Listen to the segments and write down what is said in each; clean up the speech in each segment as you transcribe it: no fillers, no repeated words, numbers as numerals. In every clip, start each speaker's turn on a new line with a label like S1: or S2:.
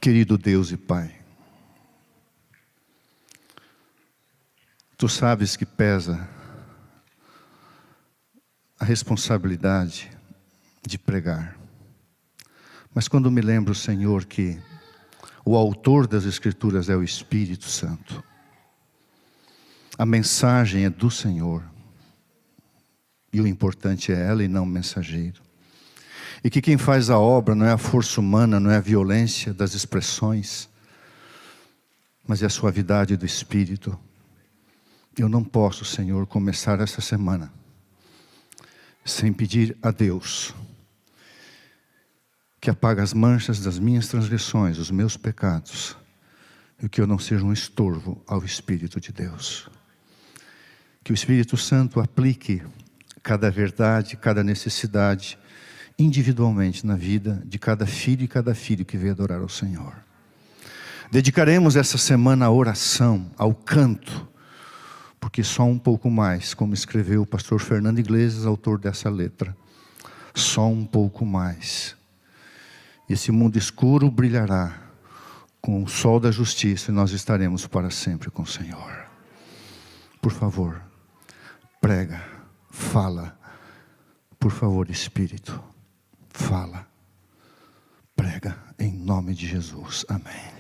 S1: Querido Deus e Pai, Tu sabes que pesa a responsabilidade de pregar. Mas quando me lembro, Senhor, que o autor das Escrituras é o Espírito Santo, a mensagem é do Senhor, e o importante é ela e não o mensageiro. E que quem faz a obra não é a força humana, não é a violência das expressões, mas é a suavidade do Espírito. Eu não posso, Senhor, começar essa semana sem pedir a Deus que apague as manchas das minhas transgressões, os meus pecados, e que eu não seja um estorvo ao Espírito de Deus. Que o Espírito Santo aplique cada verdade, cada necessidade, individualmente na vida de cada filho e cada filho que veio adorar ao Senhor. Dedicaremos essa semana à oração, ao canto, porque só um pouco mais, como escreveu o pastor Fernando Iglesias, autor dessa letra, só um pouco mais. Esse mundo escuro brilhará com o sol da justiça e nós estaremos para sempre com o Senhor. Por favor, prega, fala. Por favor, Espírito, fala, prega em nome de Jesus. Amém.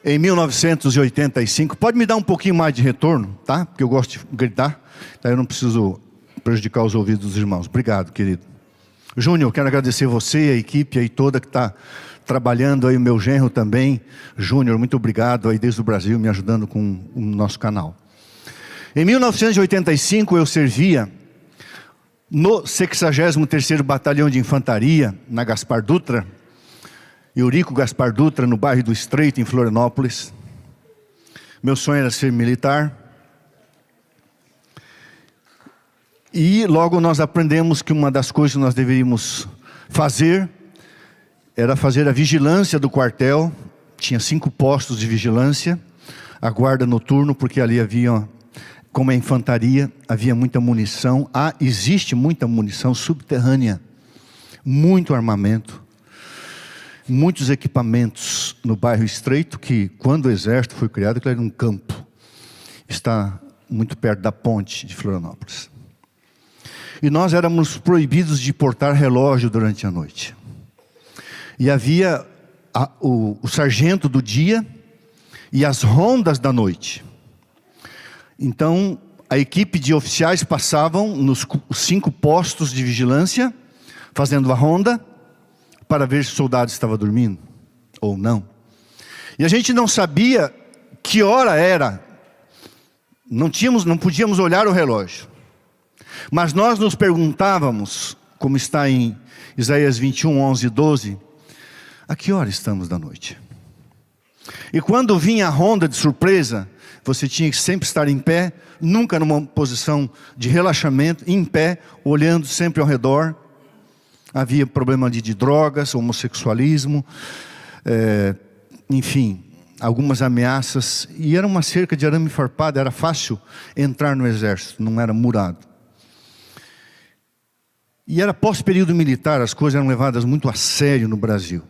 S1: Em 1985, pode me dar um pouquinho mais de retorno, tá? Porque eu gosto de gritar, tá? Eu não preciso prejudicar os ouvidos dos irmãos. Obrigado, querido. Júnior, eu quero agradecer você, a equipe aí toda que está trabalhando aí, o meu genro também. Júnior, muito obrigado aí desde o Brasil, me ajudando com o nosso canal. Em 1985, eu servia no 63º Batalhão de Infantaria, na Gaspar Dutra, Eurico Gaspar Dutra, no bairro do Estreito, em Florianópolis. Meu sonho era ser militar. E logo nós aprendemos que uma das coisas que nós deveríamos fazer era fazer a vigilância do quartel. Tinha 5 postos de vigilância, a guarda noturno, porque ali havia, como é infantaria, havia muita munição. Existe muita munição subterrânea, muito armamento. Muitos equipamentos no bairro Estreito, que quando o exército foi criado, ele era um campo. Está muito perto da ponte de Florianópolis. E nós éramos proibidos de portar relógio durante a noite. E havia o sargento do dia e as rondas da noite. Então, a equipe de oficiais passavam nos 5 postos de vigilância, fazendo a ronda, para ver se o soldado estava dormindo ou não. E a gente não sabia que hora era. Não podíamos olhar o relógio. Mas nós nos perguntávamos, como está em Isaías 21, 11 e 12, a que hora estamos da noite? E quando vinha a ronda de surpresa, você tinha que sempre estar em pé, nunca numa posição de relaxamento, em pé, olhando sempre ao redor. Havia problema de drogas, homossexualismo, enfim, algumas ameaças. E era uma cerca de arame farpado, era fácil entrar no exército, não era murado. E era pós-período militar, as coisas eram levadas muito a sério no Brasil.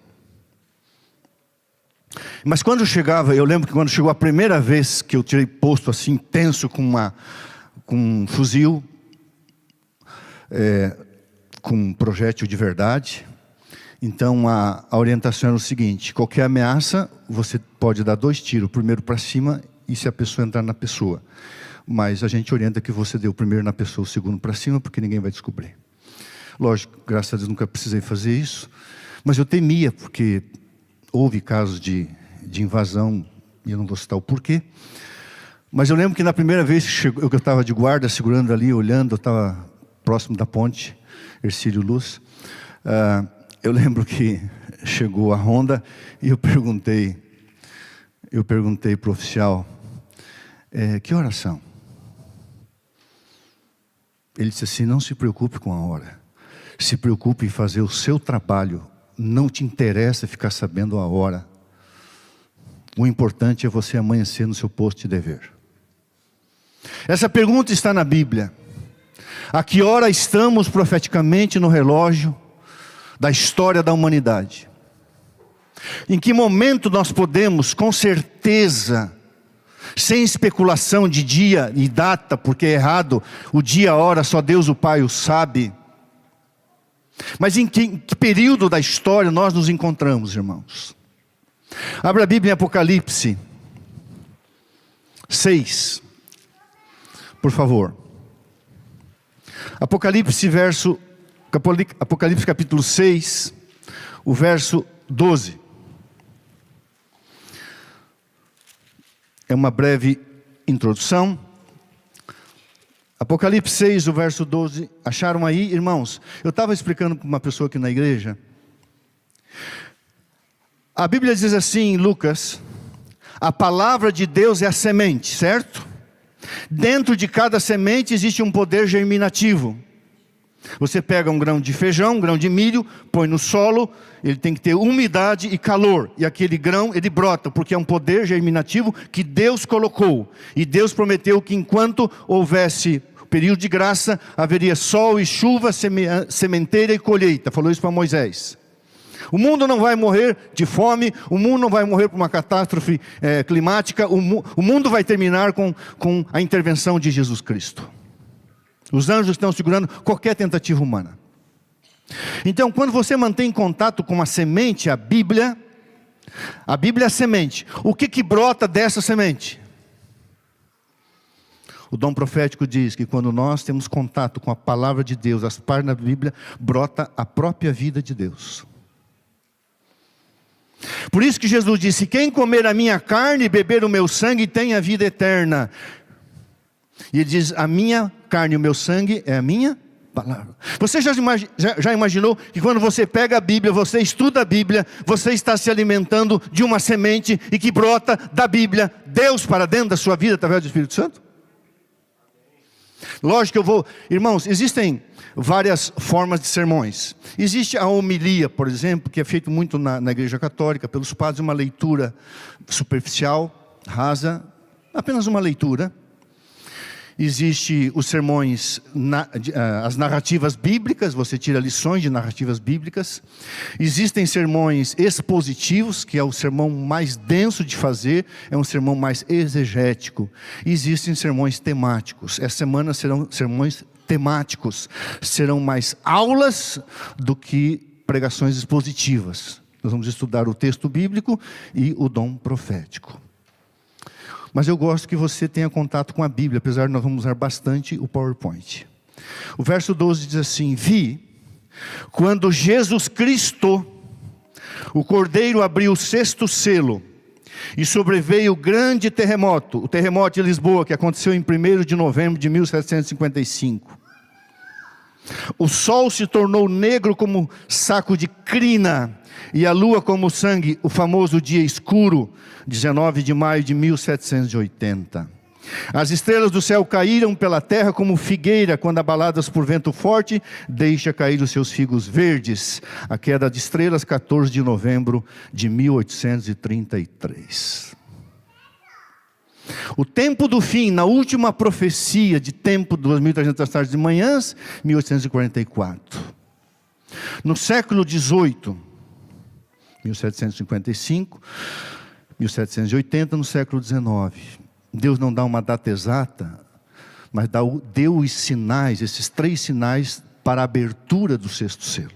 S1: Mas quando chegava, eu lembro que quando chegou a primeira vez que eu tirei posto assim, tenso com um fuzil, com um projétil de verdade. Então a orientação era o seguinte: qualquer ameaça, você pode dar 2 tiros, o primeiro para cima e se a pessoa entrar na pessoa. Mas a gente orienta que você dê o primeiro na pessoa, o segundo para cima, porque ninguém vai descobrir. Lógico, graças a Deus nunca precisei fazer isso, mas eu temia, porque houve casos de invasão, e eu não vou citar o porquê. Mas eu lembro que na primeira vez que chegou, eu estava de guarda, segurando ali, olhando, eu estava próximo da ponte, Hercílio Luz. Eu lembro que chegou a ronda e eu perguntei para o oficial, que horas são? Ele disse assim: não se preocupe com a hora, se preocupe em fazer o seu trabalho, não te interessa ficar sabendo a hora. O importante é você amanhecer no seu posto de dever. Essa pergunta está na Bíblia. A que hora estamos profeticamente no relógio da história da humanidade? Em que momento nós podemos, com certeza, sem especulação de dia e data, porque é errado, o dia, a hora, só Deus o Pai o sabe. Mas em que período da história nós nos encontramos, irmãos? Abra a Bíblia em Apocalipse 6, por favor. Apocalipse capítulo 6, o verso 12. É uma breve introdução. Apocalipse 6, o verso 12. Acharam aí, irmãos? Eu estava explicando para uma pessoa aqui na igreja. A Bíblia diz assim em Lucas: a palavra de Deus é a semente, certo? Dentro de cada semente existe um poder germinativo. Você pega um grão de feijão, um grão de milho, põe no solo, ele tem que ter umidade e calor, e aquele grão ele brota, porque é um poder germinativo que Deus colocou, e Deus prometeu que enquanto houvesse período de graça, haveria sol e chuva, sementeira e colheita. Falou isso para Moisés. O mundo não vai morrer de fome, o mundo não vai morrer por uma catástrofe climática, o mundo vai terminar com a intervenção de Jesus Cristo. Os anjos estão segurando qualquer tentativa humana. Então, quando você mantém contato com a semente, a Bíblia é a semente. O que brota dessa semente? O dom profético diz que quando nós temos contato com a palavra de Deus, as páginas da Bíblia, brota a própria vida de Deus. Por isso que Jesus disse: quem comer a minha carne e beber o meu sangue tem a vida eterna. E ele diz: a minha carne e o meu sangue é a minha palavra. Você já imaginou que quando você pega a Bíblia, você estuda a Bíblia, você está se alimentando de uma semente e que brota da Bíblia, Deus para dentro da sua vida através do Espírito Santo? Lógico irmãos, existem várias formas de sermões. Existe a homilia, por exemplo, que é feito muito na igreja católica, pelos padres, uma leitura superficial, rasa, apenas uma leitura. Existe os sermões, as narrativas bíblicas, você tira lições de narrativas bíblicas. Existem sermões expositivos, que é o sermão mais denso de fazer, é um sermão mais exegético. Existem sermões temáticos. Essa semana serão sermões temáticos, serão mais aulas do que pregações expositivas. Nós vamos estudar o texto bíblico e o dom profético. Mas eu gosto que você tenha contato com a Bíblia, apesar de nós vamos usar bastante o PowerPoint. O verso 12 diz assim: vi, quando Jesus Cristo, o Cordeiro, abriu o 6º selo, e sobreveio o grande terremoto, o terremoto de Lisboa, que aconteceu em 1º de novembro de 1755. O sol se tornou negro como saco de crina, e a lua como sangue, o famoso dia escuro, 19 de maio de 1780. As estrelas do céu caíram pela terra como figueira, quando abaladas por vento forte, deixa cair os seus figos verdes. A queda de estrelas, 14 de novembro de 1833. O tempo do fim, na última profecia de tempo, 2.300 tardes e manhãs, 1844. No século XVIII, 1755, 1780, no século XIX. Deus não dá uma data exata, mas deu os sinais, esses 3 sinais para a abertura do 6º selo.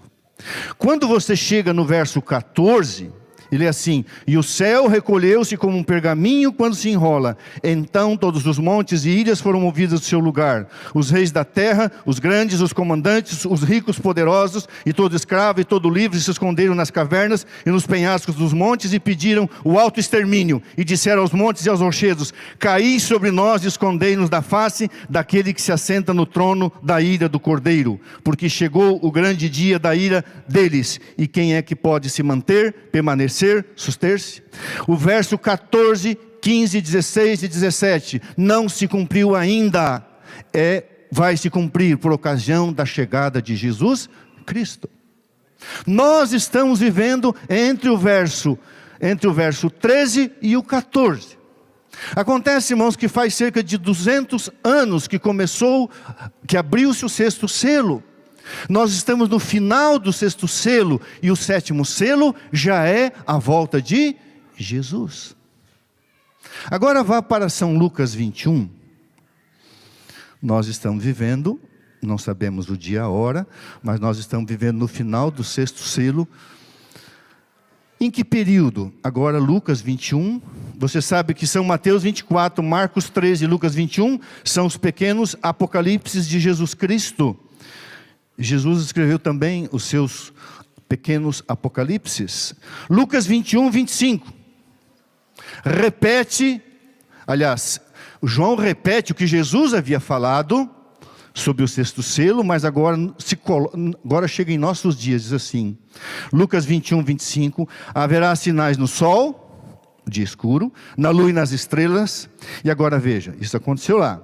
S1: Quando você chega no verso 14, ele é assim: e o céu recolheu-se como um pergaminho quando se enrola. Então todos os montes e ilhas foram movidos do seu lugar. Os reis da terra, os grandes, os comandantes, os ricos, poderosos, e todo escravo e todo livre se esconderam nas cavernas e nos penhascos dos montes e pediram o alto extermínio. E disseram aos montes e aos rochedos: caí sobre nós e escondei-nos da face daquele que se assenta no trono da ira do Cordeiro. Porque chegou o grande dia da ira deles. E quem é que pode se manter, permanecer, suster-se? O verso 14, 15, 16 e 17 não se cumpriu ainda, vai se cumprir por ocasião da chegada de Jesus Cristo. Nós estamos vivendo entre o verso 13 e o 14. Acontece, irmãos, que faz cerca de 200 anos que abriu-se o sexto selo. Nós estamos no final do sexto selo, e o sétimo selo já é a volta de Jesus. Agora vá para São Lucas 21. Nós estamos vivendo, não sabemos o dia, a hora, mas nós estamos vivendo no final do sexto selo. Em que período? Agora Lucas 21, você sabe que São Mateus 24, Marcos 13 e Lucas 21 são os pequenos apocalipses de Jesus Cristo. Jesus escreveu também os seus pequenos apocalipses. Lucas 21, 25. Repete, aliás, João repete o que Jesus havia falado sobre o sexto selo, mas agora chega em nossos dias, diz assim, Lucas 21, 25, haverá sinais no sol, dia escuro, na lua e nas estrelas, e agora veja, isso aconteceu lá,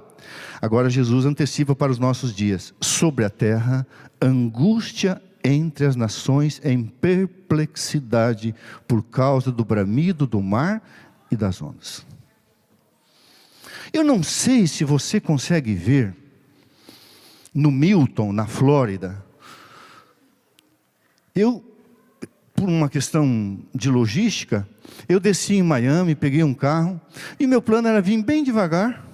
S1: agora Jesus antecipa para os nossos dias, sobre a terra, angústia entre as nações em perplexidade, por causa do bramido do mar e das ondas. Eu não sei se você consegue ver, no Milton, na Flórida, por uma questão de logística, eu desci em Miami, peguei um carro, e meu plano era vir bem devagar,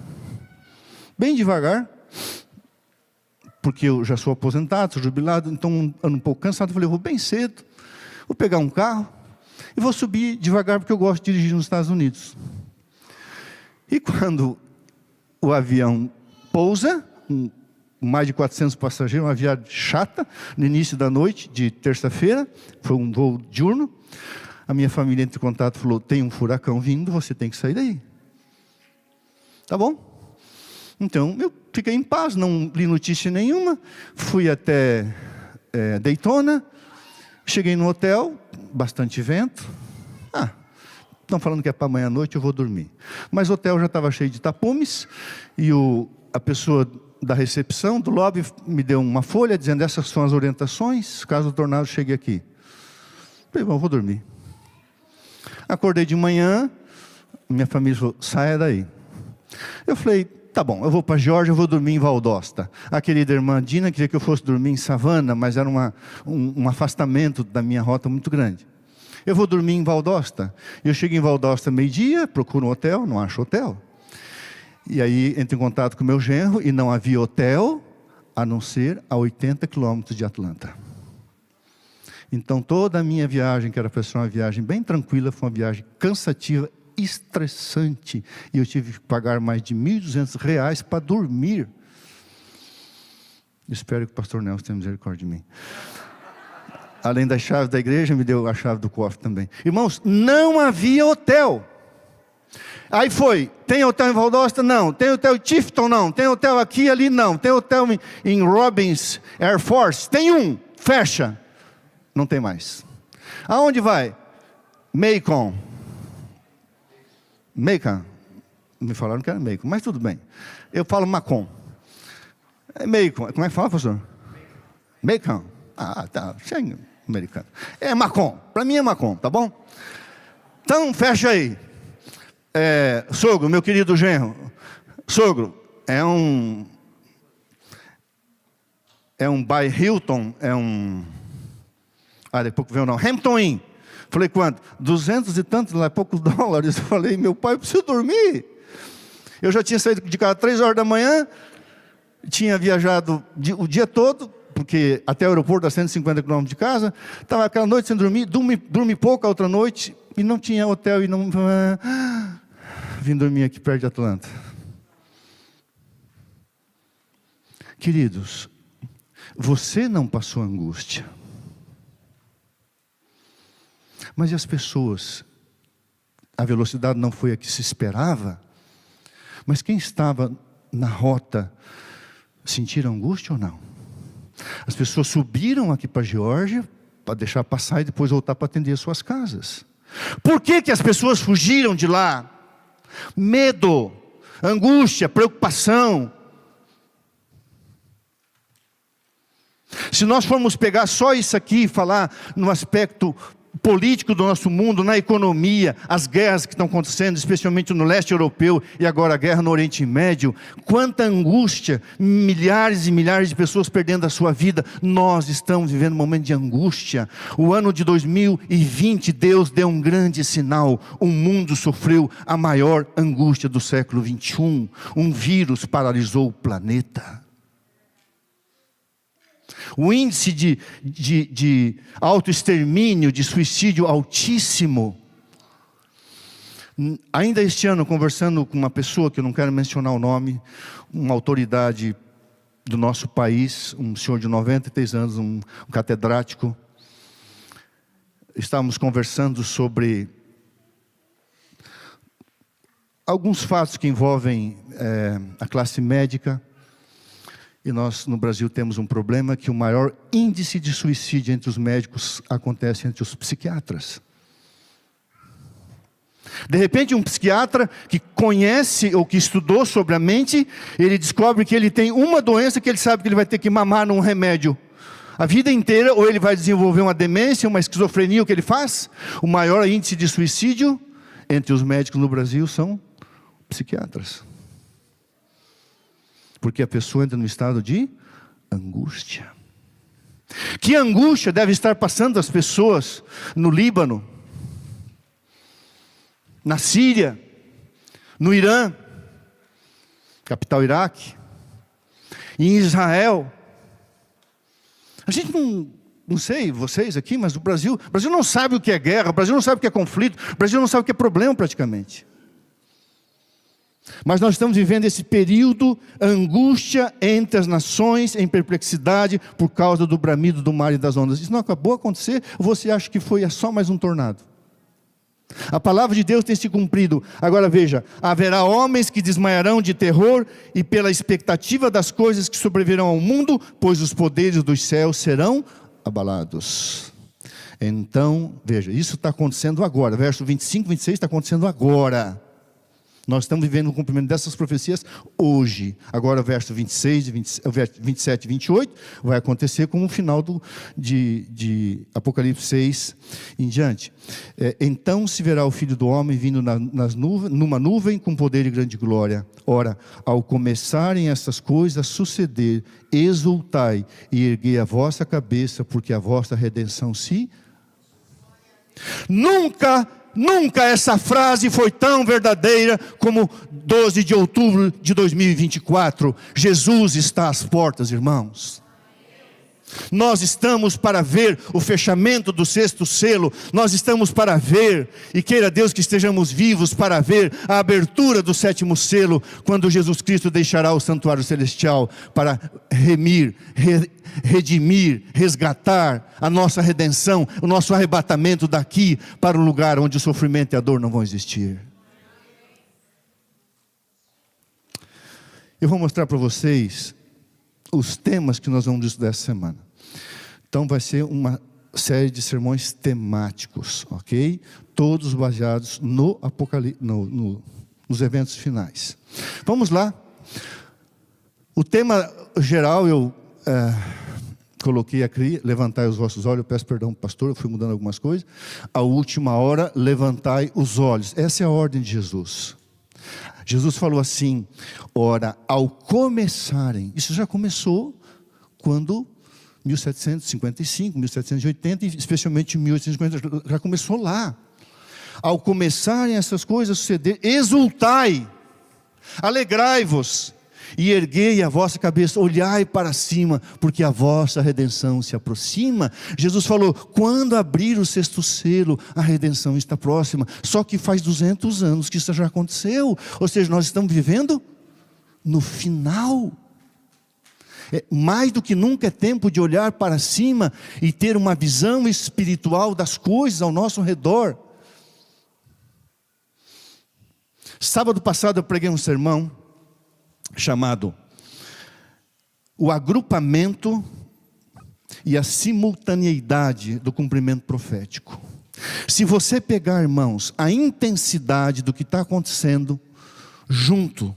S1: porque eu já sou aposentado, sou jubilado, então ando um pouco cansado, eu falei, eu vou bem cedo, vou pegar um carro, e vou subir devagar, porque eu gosto de dirigir nos Estados Unidos. E quando o avião pousa, mais de 400 passageiros, uma viagem chata, no início da noite, de terça-feira, foi um voo diurno, a minha família entrou em contato e falou, tem um furacão vindo, você tem que sair daí. Tá bom? Então, eu fiquei em paz, não li notícia nenhuma, fui até Daytona, cheguei no hotel, bastante vento, estão falando que é para amanhã à noite, eu vou dormir. Mas o hotel já estava cheio de tapumes, e a pessoa da recepção, do lobby, me deu uma folha, dizendo, essas são as orientações, caso o tornado chegue aqui. Falei, bom, vou dormir. Acordei de manhã, minha família falou, saia daí. Eu falei, tá bom, eu vou para Geórgia, eu vou dormir em Valdosta. A querida irmã Dina queria que eu fosse dormir em Savannah, mas era um afastamento da minha rota muito grande. Eu vou dormir em Valdosta. Eu chego em Valdosta meio-dia, procuro um hotel, não acho hotel. E aí entro em contato com o meu genro, e não havia hotel, a não ser a 80 quilômetros de Atlanta. Então toda a minha viagem, que era para ser uma viagem bem tranquila, foi uma viagem cansativa, estressante, e eu tive que pagar mais de R$1.200 para dormir. Espero que o pastor Nelson tenha misericórdia de mim. Além das chaves da igreja, me deu a chave do cofre também. Irmãos, não havia hotel. Aí foi, tem hotel em Valdosta? Não. Tem hotel em Tifton? Não. Tem hotel aqui e ali? Não. Tem hotel em Robbins Air Force? Tem um, fecha. Não tem mais. Aonde vai? Macon. Me falaram que era Macon, mas tudo bem. Eu falo Macon. É Macon. Como é que fala, pastor? Macon. Tá. Chega, americano. É Macon. Para mim é Macon, tá bom? Então, fecha aí. Sogro, meu querido genro. Sogro, é um by Hilton, depois que veio não. Hampton Inn. Falei, quanto? 200 e tantos, lá, poucos dólares. Eu falei, meu pai, eu preciso dormir. Eu já tinha saído de casa às 3 horas da manhã, tinha viajado o dia todo, porque até o aeroporto a 150 quilômetros de casa, estava aquela noite sem dormir, dormi pouco a outra noite, e não tinha hotel, e não... Vim dormir aqui perto de Atlanta. Queridos, você não passou angústia. Mas e as pessoas? A velocidade não foi a que se esperava, mas quem estava na rota, sentiram angústia ou não? As pessoas subiram aqui para a Geórgia, para deixar passar e depois voltar para atender as suas casas. Por que as pessoas fugiram de lá? Medo, angústia, preocupação. Se nós formos pegar só isso aqui e falar no aspecto político do nosso mundo, na economia, as guerras que estão acontecendo, especialmente no leste europeu e agora a guerra no Oriente Médio, quanta angústia, milhares e milhares de pessoas perdendo a sua vida. Nós estamos vivendo um momento de angústia. O ano de 2020, Deus deu um grande sinal. O mundo sofreu a maior angústia do século 21. Um vírus paralisou o planeta. O índice de autoextermínio, de suicídio altíssimo. Ainda este ano, conversando com uma pessoa, que eu não quero mencionar o nome, uma autoridade do nosso país, um senhor de 93 anos, um catedrático. Estávamos conversando sobre alguns fatos que envolvem a classe médica. E nós, no Brasil, temos um problema que o maior índice de suicídio entre os médicos acontece entre os psiquiatras. De repente, um psiquiatra que conhece ou que estudou sobre a mente, ele descobre que ele tem uma doença que ele sabe que ele vai ter que mamar num remédio a vida inteira, ou ele vai desenvolver uma demência, uma esquizofrenia. O que ele faz? O maior índice de suicídio entre os médicos no Brasil são psiquiatras. Porque a pessoa entra no estado de angústia. Que angústia deve estar passando as pessoas no Líbano, na Síria, no Irã, capital Iraque, em Israel. A gente não sei vocês aqui, mas o Brasil não sabe o que é guerra, o Brasil não sabe o que é conflito, o Brasil não sabe o que é problema praticamente. Mas nós estamos vivendo esse período, angústia entre as nações, em perplexidade, por causa do bramido do mar e das ondas. Isso não acabou de acontecer, ou você acha que foi só mais um tornado? A palavra de Deus tem se cumprido. Agora veja, haverá homens que desmaiarão de terror e pela expectativa das coisas que sobrevirão ao mundo, pois os poderes dos céus serão abalados. Então, veja, isso está acontecendo agora. Verso 25, 26 está acontecendo agora. Nós estamos vivendo o cumprimento dessas profecias hoje. Agora, verso 26, 27 e 28, vai acontecer como o final de Apocalipse 6 em diante. Então se verá o Filho do Homem vindo numa nuvem com poder e grande glória. Ora, ao começarem essas coisas a suceder, exultai e erguei a vossa cabeça, porque a vossa redenção se... Nunca essa frase foi tão verdadeira como 12 de outubro de 2024. Jesus está às portas, irmãos. Nós estamos para ver o fechamento do 6º selo. Nós estamos para ver, e queira Deus que estejamos vivos para ver a abertura do 7º selo, quando Jesus Cristo deixará o santuário celestial para redimir, resgatar a nossa redenção, o nosso arrebatamento daqui para o lugar onde o sofrimento e a dor não vão existir. Eu vou mostrar para vocês os temas que nós vamos estudar essa semana. Então vai ser uma série de sermões temáticos, ok? Todos baseados no Apocalipse, nos eventos finais. Vamos lá. O tema geral eu coloquei aqui: levantai os vossos olhos. Eu peço perdão, pastor, eu fui mudando algumas coisas. A última hora, levantai os olhos. Essa é a ordem de Jesus. Jesus falou assim: ora, ao começarem, isso já começou quando 1755, 1780, e especialmente 1850, já começou lá. Ao começarem essas coisas a suceder, exultai, alegrai-vos, e erguei a vossa cabeça, olhai para cima, porque a vossa redenção se aproxima. Jesus falou, quando abrir o 6º selo, a redenção está próxima. Só que faz 200 anos que isso já aconteceu. Ou seja, nós estamos vivendo no final. Mais do que nunca é tempo de olhar para cima e ter uma visão espiritual das coisas ao nosso redor. Sábado passado eu preguei um sermão chamado o agrupamento e a simultaneidade do cumprimento profético. Se você pegar, irmãos, a intensidade do que está acontecendo junto,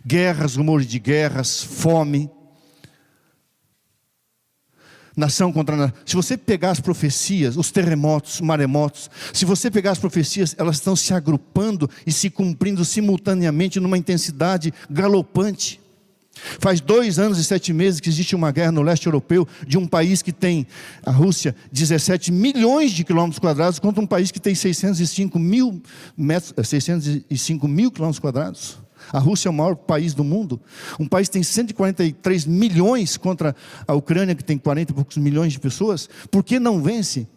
S1: guerras, rumores de guerras, fome, nação contra nação. Se você pegar as profecias, os terremotos, maremotos, se você pegar as profecias, elas estão se agrupando e se cumprindo simultaneamente numa intensidade galopante. Faz 2 anos e 7 meses que existe uma guerra no leste europeu, de um país que tem, a Rússia, 17 milhões de quilômetros quadrados, contra um país que tem 605 mil quilômetros quadrados. A Rússia é o maior país do mundo. Um país que tem 143 milhões contra a Ucrânia, que tem 40 e poucos milhões de pessoas. Por que não vence?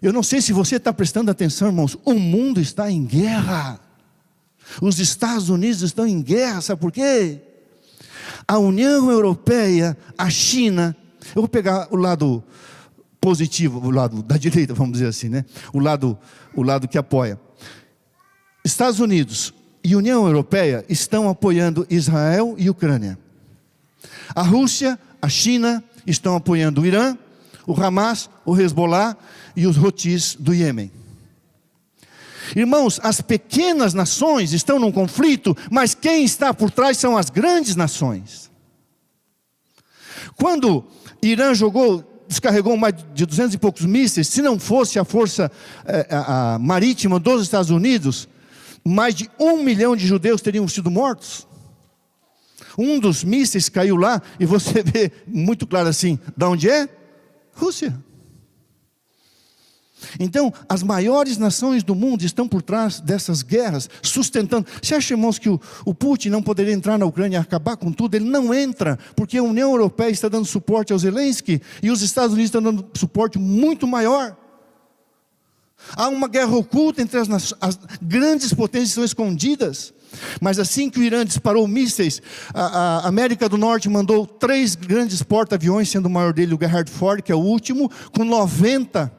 S1: Eu não sei se você está prestando atenção, irmãos. O mundo está em guerra. Os Estados Unidos estão em guerra. Sabe por quê? A União Europeia, a China. Eu vou pegar o lado positivo, o lado da direita, vamos dizer assim, né? O lado que apoia. Estados Unidos e União Europeia estão apoiando Israel e Ucrânia. A Rússia, a China estão apoiando o Irã, o Hamas, o Hezbollah e os Houthis do Iêmen. Irmãos, as pequenas nações estão num conflito, mas quem está por trás são as grandes nações. Quando Irã descarregou mais de 200 e poucos mísseis, se não fosse a força marítima dos Estados Unidos, mais de 1 milhão de judeus teriam sido mortos. Um dos mísseis caiu lá, e você vê muito claro assim, de onde é? Rússia. Então, as maiores nações do mundo estão por trás dessas guerras, sustentando. Você acha, irmãos, que o Putin não poderia entrar na Ucrânia e acabar com tudo? Ele não entra, porque a União Europeia está dando suporte ao Zelensky, e os Estados Unidos estão dando suporte muito maior. Há uma guerra oculta entre as grandes potências estão escondidas. Mas assim que o Irã disparou mísseis, a América do Norte mandou 3 grandes porta-aviões, sendo o maior dele o Gerhard Ford, que é o último, com 90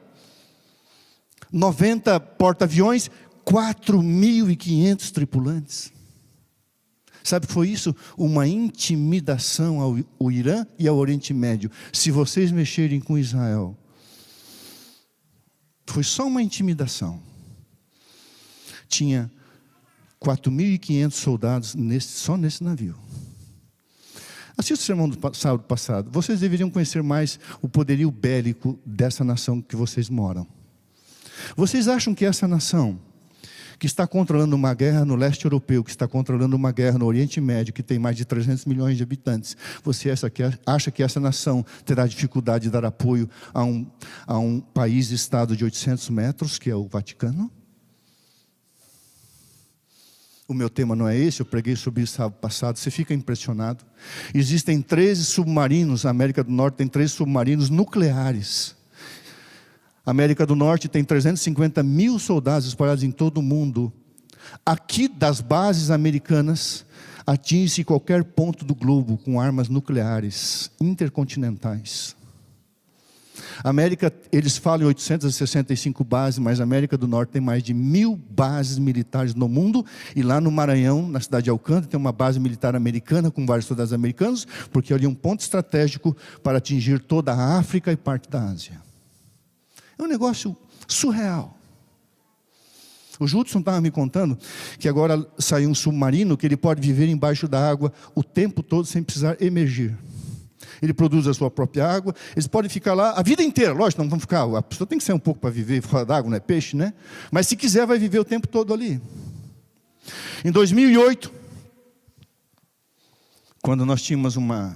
S1: porta-aviões, 4.500 tripulantes. Sabe o que foi isso? Uma intimidação ao Irã e ao Oriente Médio. Se vocês mexerem com Israel, foi só uma intimidação. Tinha 4.500 soldados só nesse navio. Assista o sermão do sábado passado. Vocês deveriam conhecer mais o poderio bélico dessa nação que vocês moram. Vocês acham que essa nação, que está controlando uma guerra no leste europeu, que está controlando uma guerra no Oriente Médio, que tem mais de 300 milhões de habitantes, você acha que essa nação terá dificuldade de dar apoio a um país-estado de 800 metros, que é o Vaticano? O meu tema não é esse, eu preguei sobre isso sábado passado, você fica impressionado. Existem 13 submarinos, a América do Norte tem 13 submarinos nucleares. A América do Norte tem 350 mil soldados espalhados em todo o mundo. Aqui das bases americanas, atinge-se qualquer ponto do globo com armas nucleares intercontinentais. A América, eles falam em 865 bases, mas a América do Norte tem mais de 1.000 bases militares no mundo. E lá no Maranhão, na cidade de Alcântara, tem uma base militar americana com vários soldados americanos, porque ali é um ponto estratégico para atingir toda a África e parte da Ásia. É um negócio surreal. O Judson estava me contando que agora saiu um submarino que ele pode viver embaixo da água o tempo todo sem precisar emergir. Ele produz a sua própria água, eles podem ficar lá a vida inteira, lógico, não vão ficar, a pessoa tem que sair um pouco para viver fora da água, não é peixe, né? Mas se quiser vai viver o tempo todo ali. Em 2008, quando nós tínhamos uma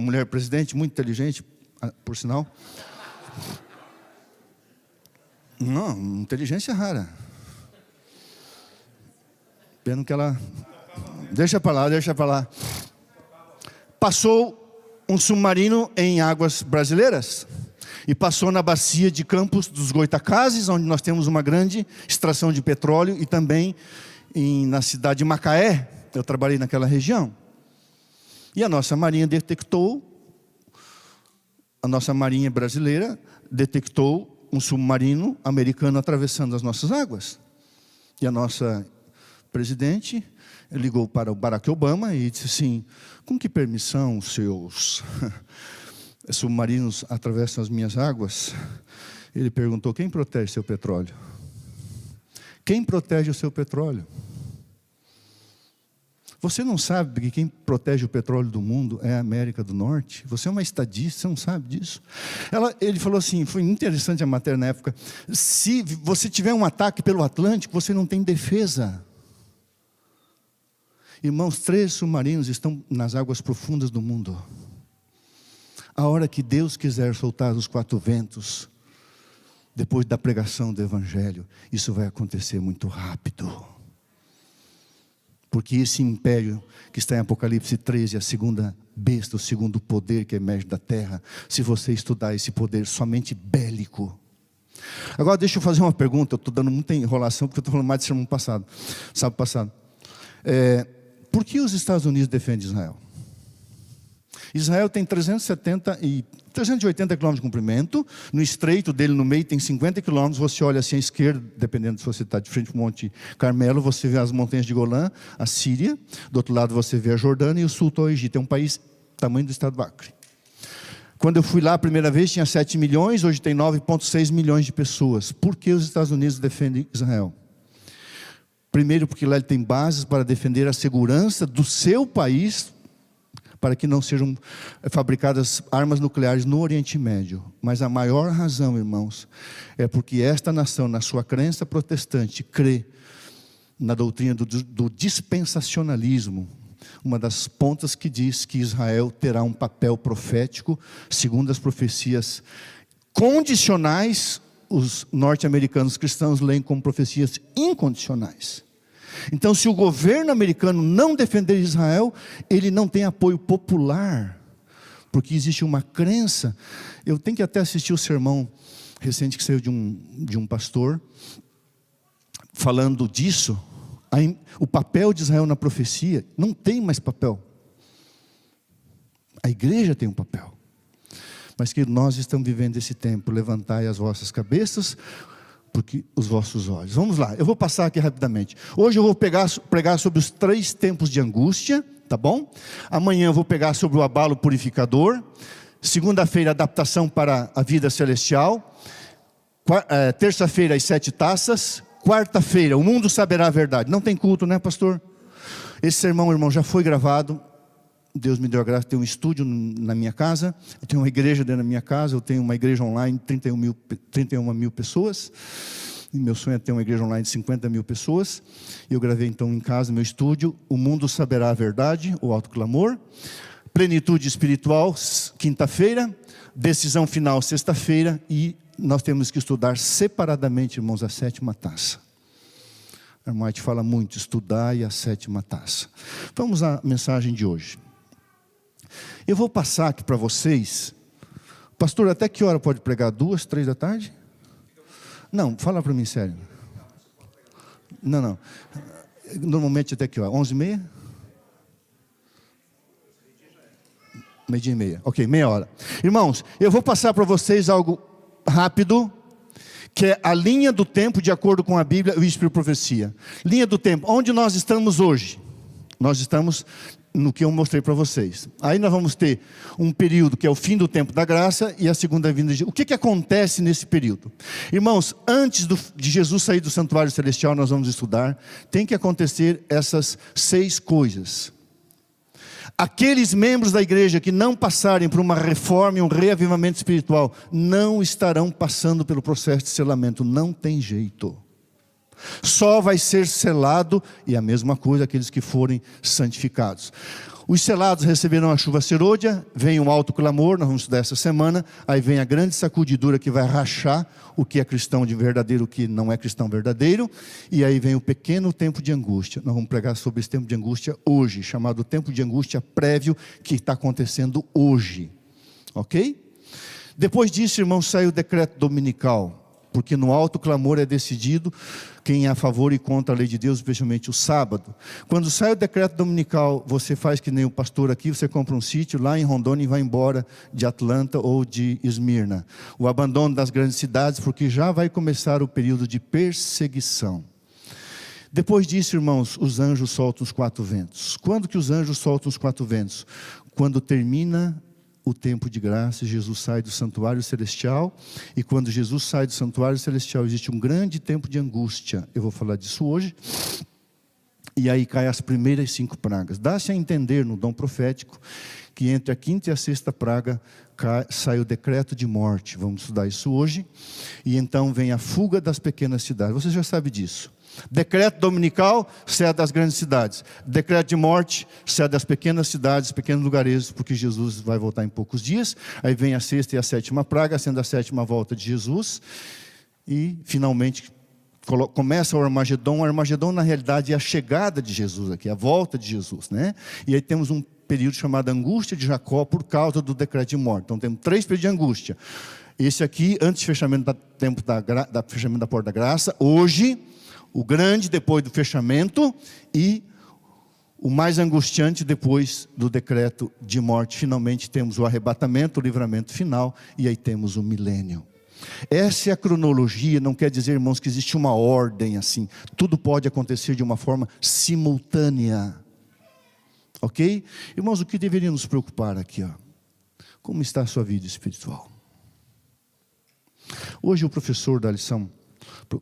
S1: mulher presidente, muito inteligente, por sinal. Não, inteligência rara. Pena que ela... Deixa para lá. Passou um submarino em águas brasileiras. E passou na bacia de Campos dos Goitacazes, onde nós temos uma grande extração de petróleo. E também na cidade de Macaé. Eu trabalhei naquela região. E a nossa marinha brasileira detectou um submarino americano atravessando as nossas águas. E a nossa presidente ligou para o Barack Obama e disse assim: com que permissão os seus submarinos atravessam as minhas águas? Ele perguntou: quem protege seu petróleo? Quem protege o seu petróleo? Você não sabe que quem protege o petróleo do mundo é a América do Norte? Você é uma estadista, você não sabe disso? Ele falou assim, foi interessante a matéria na época, se você tiver um ataque pelo Atlântico, você não tem defesa. Irmãos, 3 submarinos estão nas águas profundas do mundo. A hora que Deus quiser soltar os 4 ventos, depois da pregação do Evangelho, isso vai acontecer muito rápido. Porque esse império que está em Apocalipse 13, a segunda besta, o segundo poder que emerge da terra, se você estudar esse poder somente bélico. Agora deixa eu fazer uma pergunta, eu estou dando muita enrolação, porque eu estou falando mais de sermão passado, sábado passado. Por que os Estados Unidos defendem Israel? Israel tem 380 quilômetros de comprimento, no estreito dele no meio tem 50 quilômetros, você olha assim à esquerda, dependendo se você está de frente para o Monte Carmelo, você vê as montanhas de Golã, a Síria, do outro lado você vê a Jordânia e o sul está o Egito, é um país tamanho do estado do Acre. Quando eu fui lá a primeira vez tinha 7 milhões, hoje tem 9,6 milhões de pessoas. Por que os Estados Unidos defendem Israel? Primeiro porque lá ele tem bases para defender a segurança do seu país, para que não sejam fabricadas armas nucleares no Oriente Médio. Mas a maior razão, irmãos, é porque esta nação, na sua crença protestante, crê na doutrina do dispensacionalismo, uma das pontas que diz que Israel terá um papel profético, segundo as profecias condicionais, os norte-americanos cristãos leem como profecias incondicionais. Então, se o governo americano não defender Israel, ele não tem apoio popular, porque existe uma crença. Eu tenho que até assistir o sermão recente que saiu de um pastor, falando disso. O papel de Israel na profecia não tem mais papel. A igreja tem um papel. Mas que nós estamos vivendo esse tempo, levantai as vossas cabeças, porque os vossos olhos. Vamos lá, eu vou passar aqui rapidamente. Hoje eu vou pregar sobre os 3 tempos de angústia, tá bom? Amanhã eu vou pegar sobre o abalo purificador. Segunda-feira, adaptação para a vida celestial. Terça-feira, as 7 taças. Quarta-feira, o mundo saberá a verdade. Não tem culto, né, pastor? Esse sermão, irmão, já foi gravado. Deus me deu a graça de ter um estúdio na minha casa, eu tenho uma igreja dentro da minha casa, eu tenho uma igreja online de 31 mil pessoas, e meu sonho é ter uma igreja online de 50 mil pessoas, e eu gravei então em casa, meu estúdio, O Mundo Saberá a Verdade, o Alto Clamor, Plenitude Espiritual, quinta-feira, Decisão Final, sexta-feira, e nós temos que estudar separadamente, irmãos, a 7ª taça. A irmã te fala muito, estudar e a 7ª taça. Vamos à mensagem de hoje. Eu vou passar aqui para vocês. Pastor, até que hora pode pregar? 2, 3 da tarde? Não, fala para mim sério. Não. Normalmente até que hora? 11h30? 12h30. Ok, meia hora. Irmãos, eu vou passar para vocês algo rápido, que é a linha do tempo de acordo com a Bíblia e o Espírito de Profecia. Linha do tempo, onde nós estamos hoje? Nós estamos no que eu mostrei para vocês. Aí nós vamos ter um período que é o fim do tempo da graça e a segunda vinda de Jesus. O que acontece nesse período? Irmãos, antes de Jesus sair do santuário celestial, nós vamos estudar, tem que acontecer essas 6 coisas. Aqueles membros da igreja que não passarem por uma reforma e um reavivamento espiritual, não estarão passando pelo processo de selamento, não tem jeito. Só vai ser selado, e a mesma coisa aqueles que forem santificados. Os selados receberão a chuva serôdia, vem um alto clamor, nós vamos estudar essa semana, aí vem a grande sacudidura que vai rachar o que é cristão de verdadeiro, o que não é cristão verdadeiro, e aí vem o pequeno tempo de angústia. Nós vamos pregar sobre esse tempo de angústia hoje, chamado tempo de angústia prévio, que está acontecendo hoje, ok? Depois disso, irmãos, sai o decreto dominical, porque no alto clamor é decidido quem é a favor e contra a lei de Deus, especialmente o sábado. Quando sai o decreto dominical, você faz que nem o pastor aqui, você compra um sítio lá em Rondônia e vai embora de Atlanta ou de Esmirna. O abandono das grandes cidades, porque já vai começar o período de perseguição. Depois disso, irmãos, os anjos soltam os 4 ventos. Quando que os anjos soltam os 4 ventos? Quando termina o tempo de graça, Jesus sai do santuário celestial, e quando Jesus sai do santuário celestial, existe um grande tempo de angústia. Eu vou falar disso hoje. E aí caem as primeiras 5 pragas. Dá-se a entender no dom profético que entre a 5ª e a 6ª praga sai o decreto de morte. Vamos estudar isso hoje. E então vem a fuga das pequenas cidades. Você já sabe disso. Decreto dominical, sai das grandes cidades. Decreto de morte, sai das pequenas cidades, pequenos lugarejos, porque Jesus vai voltar em poucos dias. Aí vem a 6ª e a 7ª praga, sendo a 7ª volta de Jesus. E finalmente começa o Armagedon. O Armagedon, na realidade, é a chegada de Jesus aqui, a volta de Jesus, né? E aí temos um período chamado angústia de Jacó por causa do decreto de morte. Então temos 3 períodos de angústia. Esse aqui, antes do fechamento fechamento da porta da graça. Hoje, o grande depois do fechamento. E o mais angustiante depois do decreto de morte. Finalmente temos o arrebatamento, o livramento final. E aí temos o milênio. Essa é a cronologia. Não quer dizer, irmãos, que existe uma ordem assim. Tudo pode acontecer de uma forma simultânea. Ok? Irmãos, o que deveria nos preocupar aqui? Como está a sua vida espiritual? Hoje o professor da lição,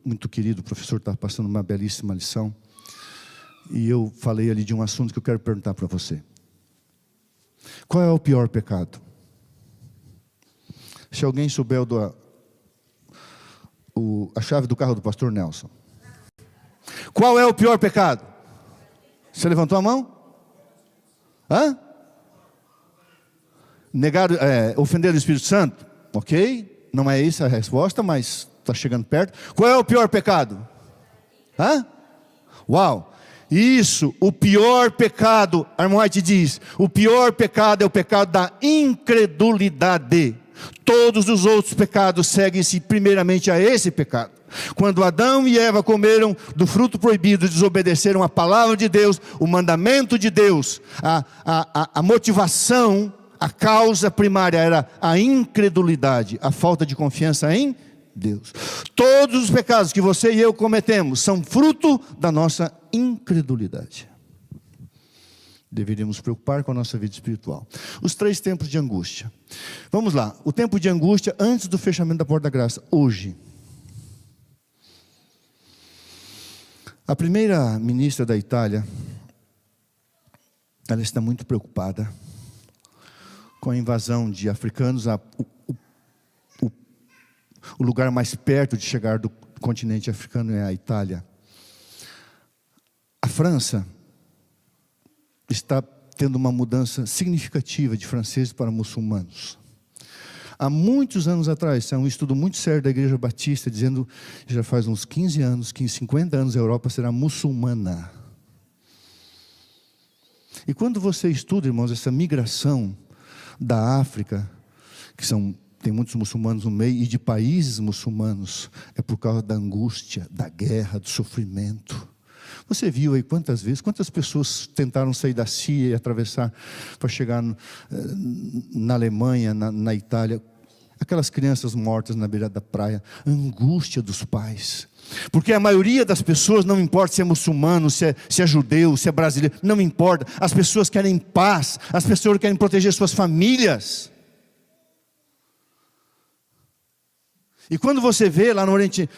S1: muito querido, o professor está passando uma belíssima lição. E eu falei ali de um assunto que eu quero perguntar para você. Qual é o pior pecado? Se alguém souber a chave do carro do pastor Nelson. Qual é o pior pecado? Você levantou a mão? Hã? Ofender o Espírito Santo? Ok, não é essa a resposta, mas está chegando perto. Qual é o pior pecado? Hã? Uau! Isso, o pior pecado, Ellen White diz, o pior pecado é o pecado da incredulidade. Todos os outros pecados seguem-se primeiramente a esse pecado. Quando Adão e Eva comeram do fruto proibido, desobedeceram a palavra de Deus, o mandamento de Deus, a motivação, a causa primária era a incredulidade, a falta de confiança em Deus. Todos os pecados que você e eu cometemos são fruto da nossa incredulidade. Deveríamos nos preocupar com a nossa vida espiritual. Os 3 tempos de angústia. Vamos lá. O tempo de angústia antes do fechamento da porta da graça. Hoje. A primeira ministra da Itália, ela está muito preocupada com a invasão de africanos. O lugar mais perto de chegar do continente africano é a Itália. A França está tendo uma mudança significativa de franceses para muçulmanos. Há muitos anos atrás, é um estudo muito sério da Igreja Batista, dizendo, já faz uns 15 anos, 50 anos, a Europa será muçulmana. E quando você estuda, irmãos, essa migração da África, tem muitos muçulmanos no meio, e de países muçulmanos, é por causa da angústia, da guerra, do sofrimento. Você viu aí quantas pessoas tentaram sair da Síria e atravessar para chegar na Alemanha, na Itália. Aquelas crianças mortas na beira da praia. A angústia dos pais. Porque a maioria das pessoas, não importa se é muçulmano, se é judeu, se é brasileiro, não importa. As pessoas querem paz, as pessoas querem proteger suas famílias. E quando você vê lá no Oriente,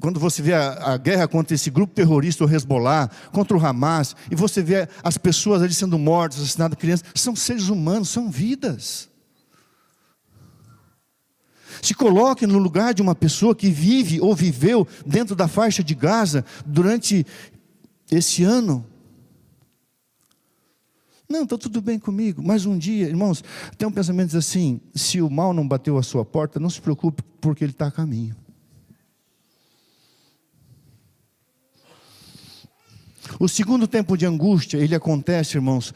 S1: quando você vê a guerra contra esse grupo terrorista, o Hezbollah, contra o Hamas, e você vê as pessoas ali sendo mortas, assassinadas, crianças, são seres humanos, são vidas. Se coloque no lugar de uma pessoa que vive ou viveu dentro da faixa de Gaza durante esse ano. Não, está tudo bem comigo, mas um dia, irmãos, tem um pensamento assim, se o mal não bateu a sua porta, não se preocupe, porque ele está a caminho. O segundo tempo de angústia, ele acontece, irmãos,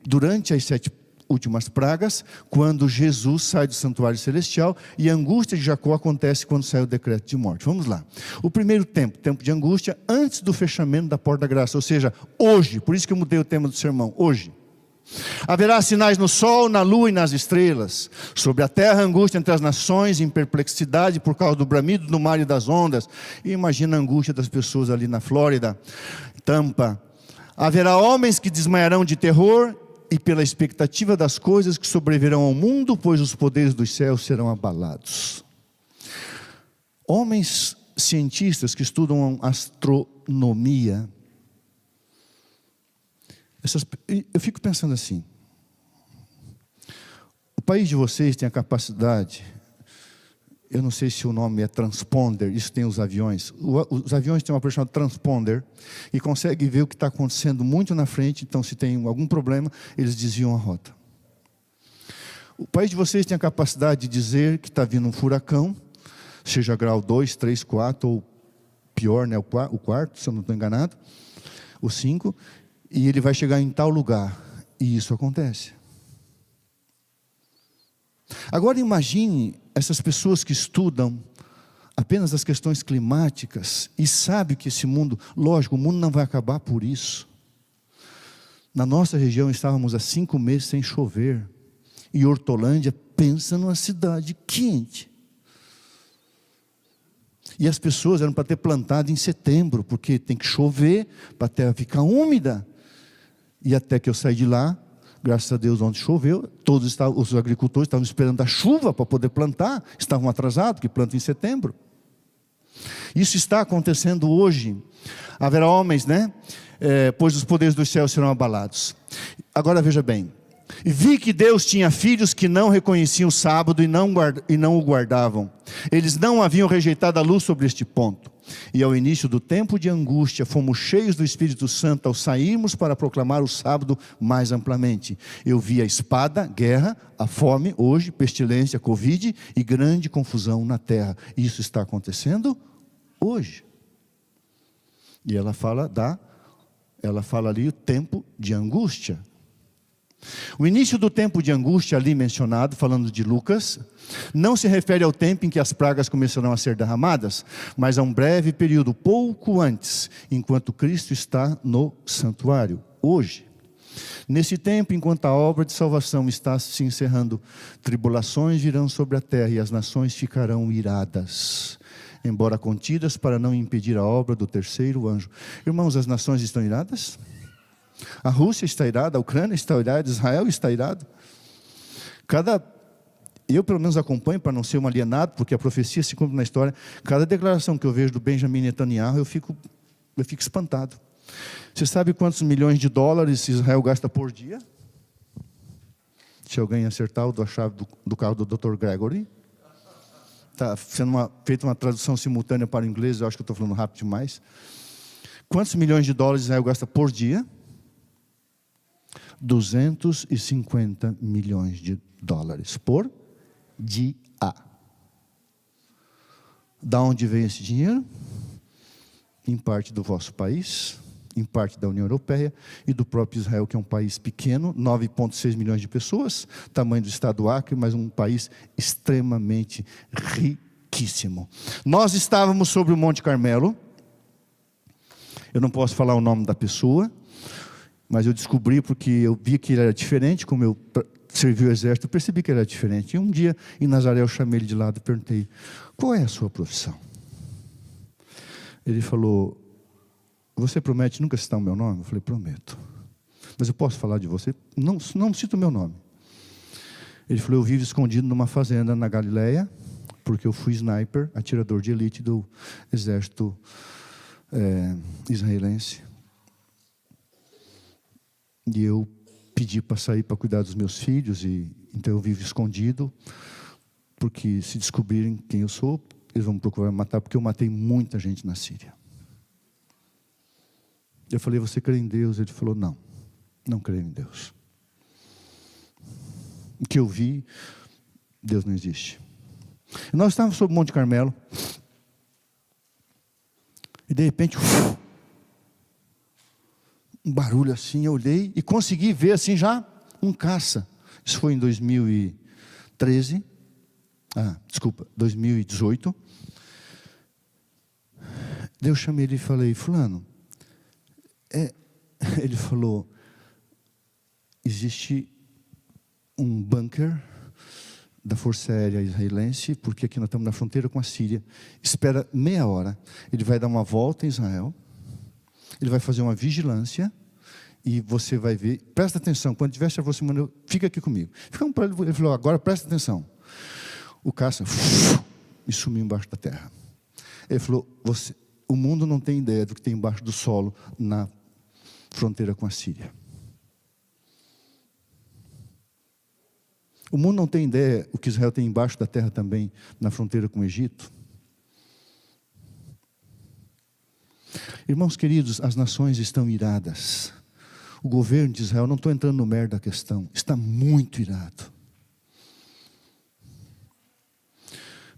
S1: durante as 7 últimas pragas, quando Jesus sai do santuário celestial, e a angústia de Jacó acontece quando sai o decreto de morte. Vamos lá. O primeiro tempo de angústia, antes do fechamento da porta da graça, ou seja, hoje, por isso que eu mudei o tema do sermão, hoje. Haverá sinais no sol, na lua e nas estrelas. Sobre a terra, angústia entre as nações, em perplexidade por causa do bramido do mar e das ondas. E imagina a angústia das pessoas ali na Flórida, Tampa. Haverá homens que desmaiarão de terror e pela expectativa das coisas que sobrevirão ao mundo, pois os poderes dos céus serão abalados. Homens cientistas que estudam astronomia, eu fico pensando assim, o país de vocês tem a capacidade, eu não sei se o nome é transponder, isso tem os aviões. Os aviões têm uma coisa chamada transponder, e consegue ver o que está acontecendo muito na frente, então se tem algum problema, eles desviam a rota. O país de vocês tem a capacidade de dizer que está vindo um furacão, seja grau 2, 3, 4, ou pior, né, o quarto, se eu não estou enganado, o 5, e ele vai chegar em tal lugar, e isso acontece. Agora imagine essas pessoas que estudam apenas as questões climáticas e sabem que esse mundo, lógico, o mundo não vai acabar por isso. Na nossa região estávamos há 5 meses sem chover, e Hortolândia, pensa numa cidade quente. E as pessoas eram para ter plantado em setembro, porque tem que chover para a terra ficar úmida. E até que eu saí de lá, graças a Deus, onde choveu, os agricultores estavam esperando a chuva para poder plantar, estavam atrasados, que plantam em setembro. Isso está acontecendo hoje. Haverá homens, né? Pois os poderes dos céus serão abalados. Agora veja bem. Vi que Deus tinha filhos que não reconheciam o sábado e não o guardavam. Eles não haviam rejeitado a luz sobre este ponto. E ao início do tempo de angústia, fomos cheios do Espírito Santo ao sairmos para proclamar o sábado mais amplamente. Eu vi a espada, guerra, a fome, hoje, pestilência, Covid e grande confusão na terra. Isso está acontecendo hoje. E ela fala ali o tempo de angústia. O início do tempo de angústia ali mencionado, falando de Lucas, não se refere ao tempo em que as pragas começarão a ser derramadas, mas a um breve período, pouco antes, enquanto Cristo está no santuário, hoje. Nesse tempo, enquanto a obra de salvação está se encerrando, tribulações virão sobre a terra e as nações ficarão iradas, embora contidas para não impedir a obra do terceiro anjo. Irmãos, as nações estão iradas? A Rússia está irada, a Ucrânia está irada, Israel está irado. Eu pelo menos acompanho, para não ser um alienado, porque a profecia se cumpre na história. Cada declaração que eu vejo do Benjamin Netanyahu, eu fico espantado. Você sabe quantos milhões de dólares Israel gasta por dia? Se alguém acertar, eu dou a chave do carro do Dr. Gregory. Está sendo feita uma tradução simultânea para o inglês, eu acho que eu estou falando rápido demais. Quantos milhões de dólares Israel gasta por dia? 250 milhões de dólares por dia. Da onde vem esse dinheiro? Em parte do vosso país, em parte da União Europeia e do próprio Israel, que é um país pequeno, 9,6 milhões de pessoas, tamanho do estado do Acre, mas um país extremamente riquíssimo. Nós estávamos sobre o Monte Carmelo. Eu não posso falar o nome da pessoa, mas eu descobri porque eu vi que ele era diferente, como eu servi o exército, eu percebi que ele era diferente. E um dia, em Nazaré, eu chamei ele de lado e perguntei, qual é a sua profissão? Ele falou, você promete nunca citar o meu nome? Eu falei, prometo. Mas eu posso falar de você? Não cito o meu nome. Ele falou, eu vivo escondido numa fazenda na Galileia, porque eu fui sniper, atirador de elite do exército israelense. E eu pedi para sair para cuidar dos meus filhos, e então eu vivo escondido, porque se descobrirem quem eu sou, eles vão me procurar me matar, porque eu matei muita gente na Síria. Eu falei, você crê em Deus? Ele falou, não creio em Deus. O que eu vi, Deus não existe. E nós estávamos sobre o Monte Carmelo, e de repente, um barulho assim, eu olhei e consegui ver assim já um caça. Isso foi em 2018. Daí eu chamei ele e falei, fulano, ele falou, existe um bunker da Força Aérea Israelense, porque aqui nós estamos na fronteira com a Síria, espera meia hora, ele vai dar uma volta em Israel, ele vai fazer uma vigilância, e você vai ver, presta atenção, quando estiver se aproximando, fica aqui comigo. Ele falou, agora presta atenção. O caça e sumiu embaixo da terra. Ele falou, o mundo não tem ideia do que tem embaixo do solo na fronteira com a Síria. O mundo não tem ideia o que Israel tem embaixo da terra também, na fronteira com o Egito. Irmãos queridos, as nações estão iradas. O governo de Israel, não estou entrando no mérito da questão, está muito irado.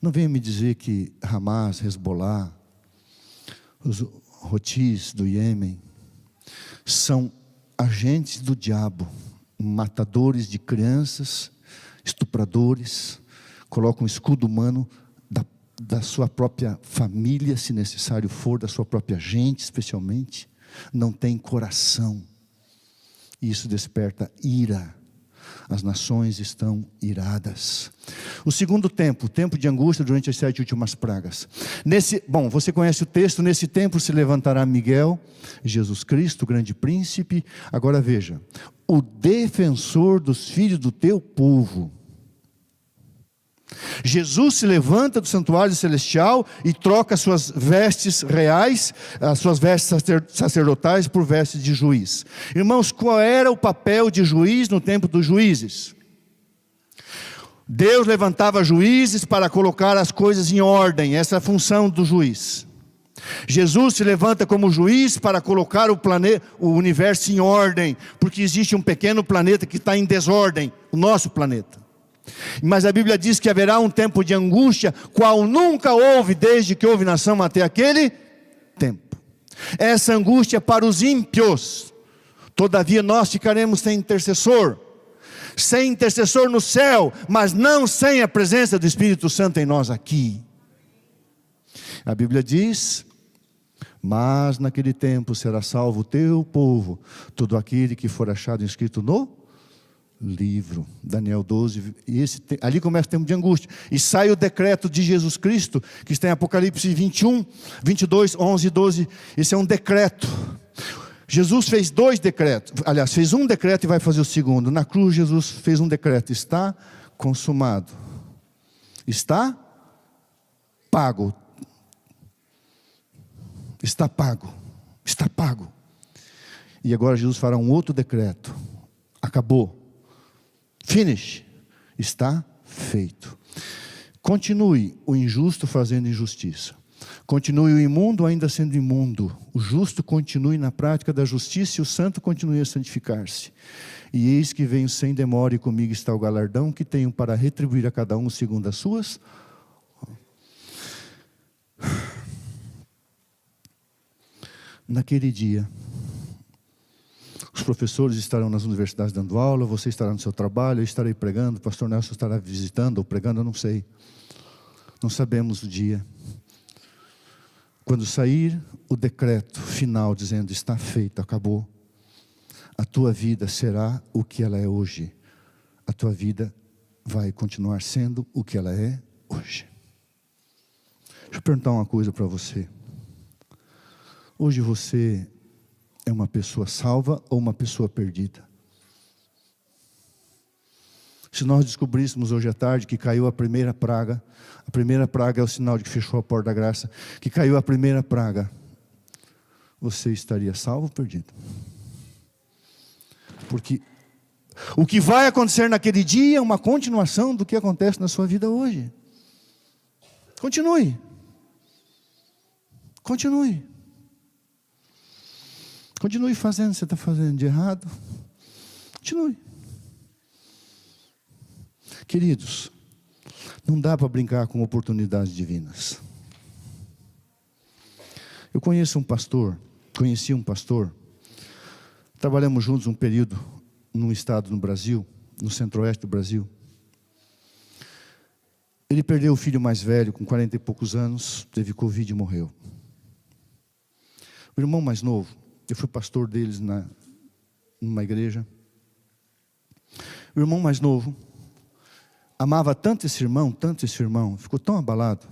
S1: Não venha me dizer que Hamas, Hezbollah, os Houthis do Iêmen, são agentes do diabo, matadores de crianças, estupradores, colocam um escudo humano da sua própria família, se necessário for, da sua própria gente, especialmente. Não tem coração. Isso desperta ira. As nações estão iradas. O segundo tempo, o tempo de angústia durante as 7 últimas pragas. Você conhece o texto, nesse tempo se levantará Miguel, Jesus Cristo, o grande príncipe. Agora veja, o defensor dos filhos do teu povo. Jesus se levanta do santuário celestial e troca suas vestes reais, as suas vestes sacerdotais por vestes de juiz. Irmãos, qual era o papel de juiz no tempo dos juízes? Deus levantava juízes para colocar as coisas em ordem, essa é a função do juiz. Jesus se levanta como juiz para colocar o universo em ordem, porque existe um pequeno planeta que está em desordem, o nosso planeta. Mas a Bíblia diz que haverá um tempo de angústia, qual nunca houve desde que houve nação até aquele tempo. Essa angústia é para os ímpios. Todavia nós ficaremos sem intercessor no céu, mas não sem a presença do Espírito Santo em nós aqui. A Bíblia diz: mas naquele tempo será salvo o teu povo, todo aquele que for achado inscrito no livro. Daniel 12, ali começa o tempo de angústia, e sai o decreto de Jesus Cristo, que está em Apocalipse 21, 22, 11 e 12, esse é um decreto. Jesus fez 2 decretos, aliás, fez um decreto e vai fazer o segundo. Na cruz Jesus fez um decreto, está consumado, está pago, está pago, está pago. E agora Jesus fará um outro decreto, acabou. Finish, está feito. Continue o injusto fazendo injustiça. Continue o imundo ainda sendo imundo. O justo continue na prática da justiça e o santo continue a santificar-se. E eis que venho sem demora e comigo está o galardão que tenho para retribuir a cada um segundo as suas. Naquele dia, os professores estarão nas universidades dando aula, você estará no seu trabalho, eu estarei pregando, o pastor Nelson estará visitando ou pregando, eu não sei. Não sabemos o dia. Quando sair o decreto final dizendo está feito, acabou, a tua vida será o que ela é hoje. A tua vida vai continuar sendo o que ela é hoje. Deixa eu perguntar uma coisa para você. Hoje você é uma pessoa salva ou uma pessoa perdida? Se nós descobríssemos hoje à tarde que caiu a primeira praga é o sinal de que fechou a porta da graça, que caiu a primeira praga, você estaria salvo ou perdido? Porque o que vai acontecer naquele dia é uma continuação do que acontece na sua vida hoje. Continue. Continue. Continue fazendo o que você está fazendo de errado. Continue. Queridos, não dá para brincar com oportunidades divinas. Eu conheci um pastor, trabalhamos juntos um período num estado no Brasil, no centro-oeste do Brasil. Ele perdeu o filho mais velho, com 40 e poucos anos, teve Covid e morreu. O irmão mais novo, eu fui pastor deles numa igreja. O irmão mais novo amava tanto esse irmão, ficou tão abalado.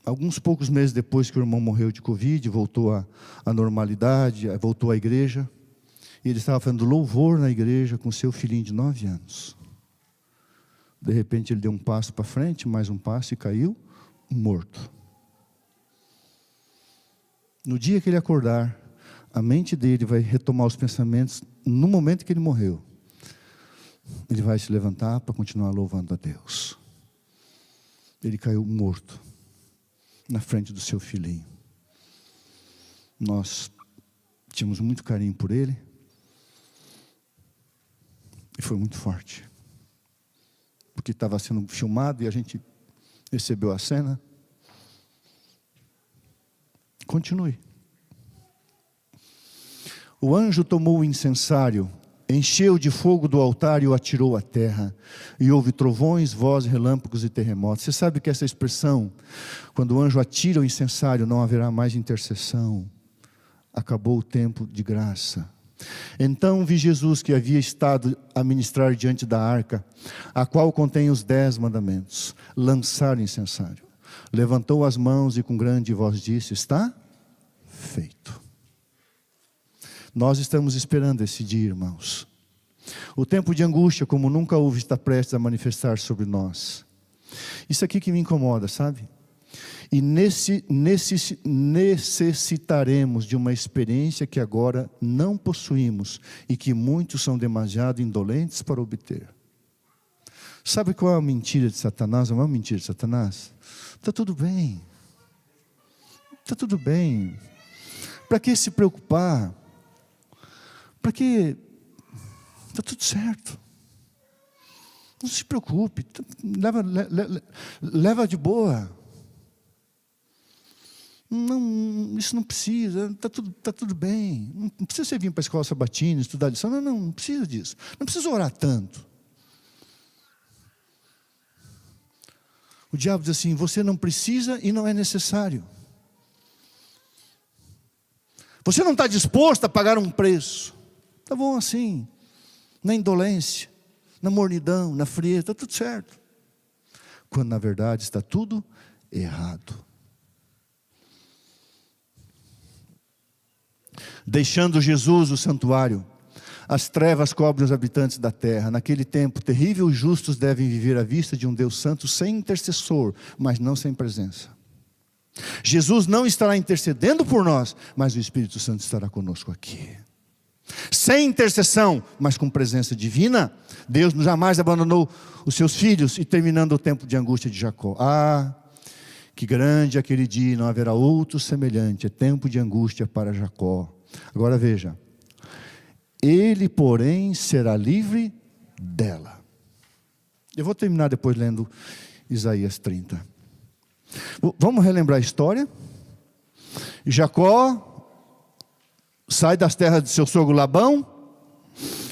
S1: Alguns poucos meses depois que o irmão morreu de Covid, voltou à normalidade, voltou à igreja. E ele estava fazendo louvor na igreja com seu filhinho de 9 anos. De repente ele deu um passo para frente, mais um passo e caiu morto. No dia que ele acordar, a mente dele vai retomar os pensamentos no momento que ele morreu. Ele vai se levantar para continuar louvando a Deus. Ele caiu morto na frente do seu filhinho. Nós tínhamos muito carinho por ele. E foi muito forte. Porque estava sendo filmado e a gente recebeu a cena. Continue. O anjo tomou o incensário, encheu de fogo do altar e o atirou à terra. E houve trovões, vozes, relâmpagos e terremotos. Você sabe que essa expressão, quando o anjo atira o incensário, não haverá mais intercessão. Acabou o tempo de graça. Então vi Jesus que havia estado a ministrar diante da arca, a qual contém os 10 mandamentos, lançar o incensário. Levantou as mãos e com grande voz disse: está feito. Nós estamos esperando esse dia, irmãos. O tempo de angústia, como nunca houve, está prestes a manifestar sobre nós. Isso aqui que me incomoda, sabe? E necessitaremos de uma experiência que agora não possuímos e que muitos são demasiado indolentes para obter. Sabe qual é a mentira de Satanás? A maior mentira de Satanás? Está tudo bem. Está tudo bem. Para que se preocupar? Para que? Está tudo certo. Não se preocupe. Leva de boa. Não, isso não precisa, está tudo bem. Não precisa você vir para a escola sabatina, estudar lição. Não precisa disso. Não precisa orar tanto. O diabo diz assim: você não precisa e não é necessário. Você não está disposto a pagar um preço. Está bom assim, na indolência, na mornidão, na frieza, está tudo certo. Quando na verdade está tudo errado. Deixando Jesus o santuário, as trevas cobrem os habitantes da terra. Naquele tempo terrível, os justos devem viver à vista de um Deus santo sem intercessor, mas não sem presença. Jesus não estará intercedendo por nós, mas o Espírito Santo estará conosco aqui. Sem intercessão, mas com presença divina. Deus jamais abandonou os seus filhos. E terminando o tempo de angústia de Jacó. Ah, que grande aquele dia, não haverá outro semelhante. É tempo de angústia para Jacó. Agora veja, ele porém será livre dela. Eu vou terminar depois lendo Isaías 30. Vamos relembrar a história. Jacó sai das terras de seu sogro Labão,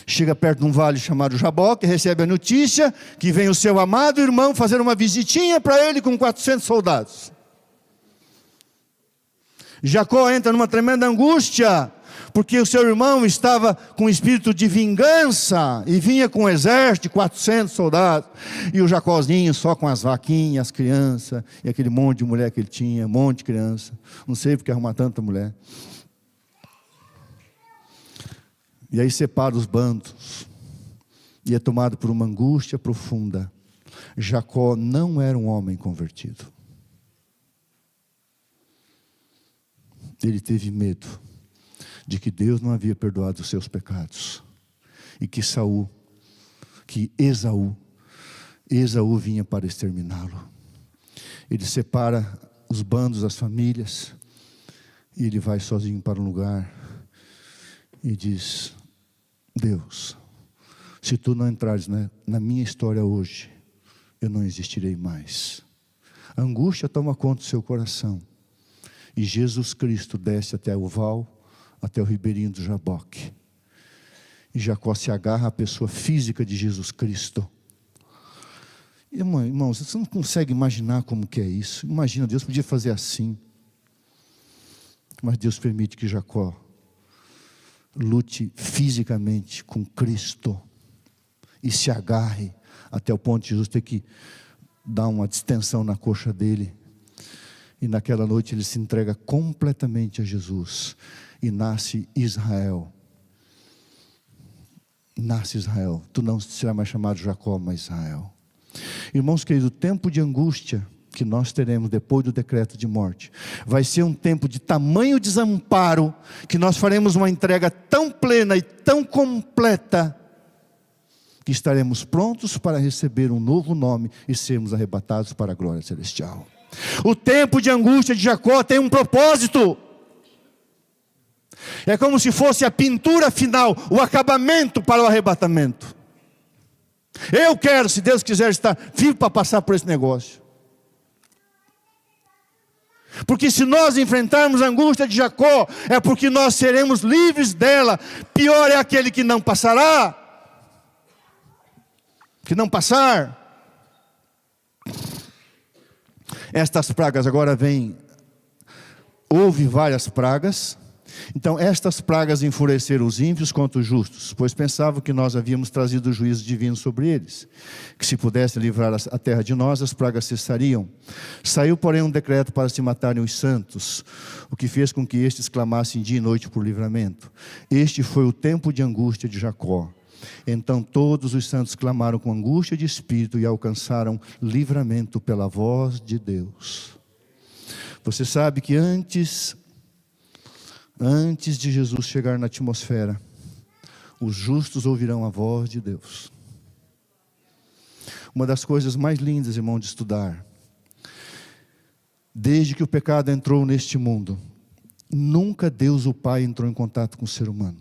S1: chega perto de um vale chamado Jaboque, recebe a notícia que vem o seu amado irmão fazer uma visitinha para ele com 400 soldados. Jacó entra numa tremenda angústia, porque o seu irmão estava com um espírito de vingança, e vinha com um exército de 400 soldados, e o Jacózinho só com as vaquinhas, as crianças, e aquele monte de mulher que ele tinha, um monte de criança, não sei porque arrumar tanta mulher. E aí separa os bandos, e é tomado por uma angústia profunda. Jacó não era um homem convertido. Ele teve medo de que Deus não havia perdoado os seus pecados, e que Esaú vinha para exterminá-lo. Ele separa os bandos, as famílias, e ele vai sozinho para um lugar e diz: Deus, se tu não entrares na minha história hoje, eu não existirei mais. A angústia toma conta do seu coração. E Jesus Cristo desce até o val, até o ribeirinho do Jaboque. E Jacó se agarra à pessoa física de Jesus Cristo. Irmãos, você não consegue imaginar como que é isso. Imagina, Deus podia fazer assim. Mas Deus permite que Jacó lute fisicamente com Cristo. E se agarre até o ponto de Jesus ter que dar uma distensão na coxa dele. E naquela noite ele se entrega completamente a Jesus. E nasce Israel. Nasce Israel. Tu não será mais chamado Jacó, mas Israel. Irmãos queridos, o tempo de angústia que nós teremos depois do decreto de morte. Vai ser um tempo de tamanho desamparo, que nós faremos uma entrega tão plena e tão completa, que estaremos prontos para receber um novo nome e sermos arrebatados para a glória celestial. O tempo de angústia de Jacó tem um propósito. É como se fosse a pintura final, o acabamento para o arrebatamento. Eu quero, se Deus quiser, estar vivo para passar por esse negócio. Porque se nós enfrentarmos a angústia de Jacó, é porque nós seremos livres dela. Pior é aquele que não passará. Que não passar. Estas pragas agora vêm. Houve várias pragas. Então estas pragas enfureceram os ímpios contra os justos, pois pensavam que nós havíamos trazido o juízo divino sobre eles, que se pudesse livrar a terra de nós, as pragas cessariam. Saiu, porém, um decreto para se matarem os santos, o que fez com que estes clamassem dia e noite por livramento. Este foi o tempo de angústia de Jacó. Então todos os santos clamaram com angústia de espírito e alcançaram livramento pela voz de Deus. Você sabe que antes de Jesus chegar na atmosfera, os justos ouvirão a voz de Deus. Uma das coisas mais lindas, irmão, de estudar, desde que o pecado entrou neste mundo, nunca Deus o Pai entrou em contato com o ser humano.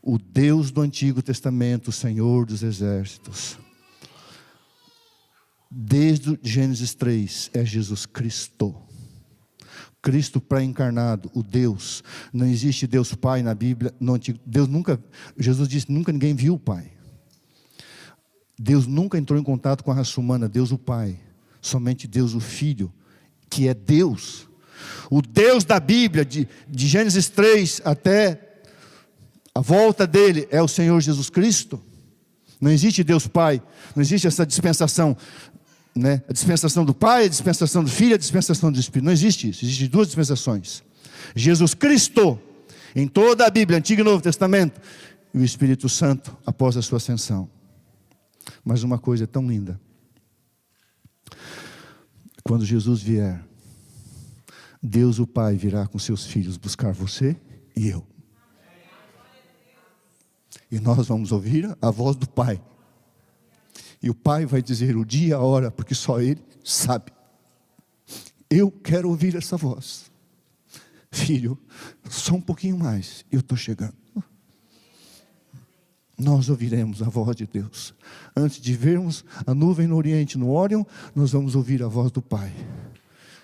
S1: O Deus do Antigo Testamento, o Senhor dos Exércitos, desde Gênesis 3, é Jesus Cristo. Cristo pré-encarnado, o Deus. Não existe Deus Pai na Bíblia, no Antigo. Jesus disse, nunca ninguém viu o Pai. Deus nunca entrou em contato com a raça humana, Deus o Pai. Somente Deus o Filho, que é Deus. O Deus da Bíblia, de Gênesis 3 até a volta dele, é o Senhor Jesus Cristo. Não existe Deus Pai, não existe essa dispensação, né? A dispensação do Pai, a dispensação do Filho, a dispensação do Espírito. Não existe isso, existem duas dispensações. Jesus Cristo, em toda a Bíblia, Antigo e Novo Testamento, e o Espírito Santo após a sua ascensão. Mas uma coisa tão linda, quando Jesus vier, Deus o Pai virá com seus filhos buscar você e eu. E nós vamos ouvir a voz do Pai. E o Pai vai dizer o dia e a hora, porque só Ele sabe. Eu quero ouvir essa voz. Filho, só um pouquinho mais, eu estou chegando. Nós ouviremos a voz de Deus. Antes de vermos a nuvem no Oriente, no Órion, nós vamos ouvir a voz do Pai.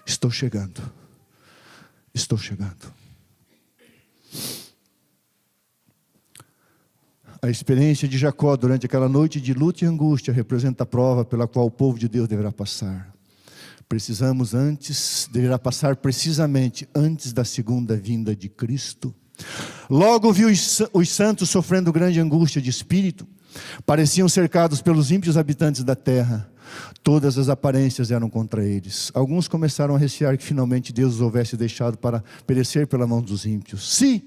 S1: Estou chegando. Estou chegando. A experiência de Jacó durante aquela noite de luta e angústia representa a prova pela qual o povo de Deus deverá passar. Deverá passar precisamente antes da segunda vinda de Cristo. Logo viu os santos sofrendo grande angústia de espírito. Pareciam cercados pelos ímpios habitantes da terra. Todas as aparências eram contra eles. Alguns começaram a recear que finalmente Deus os houvesse deixado para perecer pela mão dos ímpios. Se,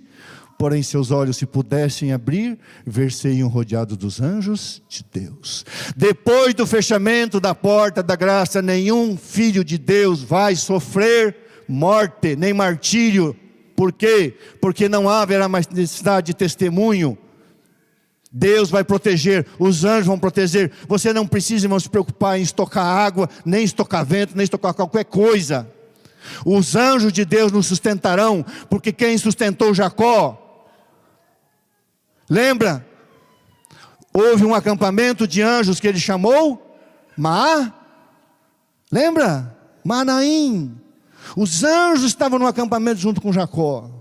S1: porém, seus olhos se pudessem abrir, ver-se-iam rodeados dos anjos de Deus. Depois do fechamento da porta da graça, nenhum filho de Deus vai sofrer morte, nem martírio. Por quê? Porque não haverá mais necessidade de testemunho. Deus vai proteger, os anjos vão proteger. Você não precisa, irmão, se preocupar em estocar água, nem estocar vento, nem estocar qualquer coisa. Os anjos de Deus nos sustentarão, porque quem sustentou Jacó? Lembra? Houve um acampamento de anjos que ele chamou Lembra? Manaim. Os anjos estavam no acampamento junto com Jacó.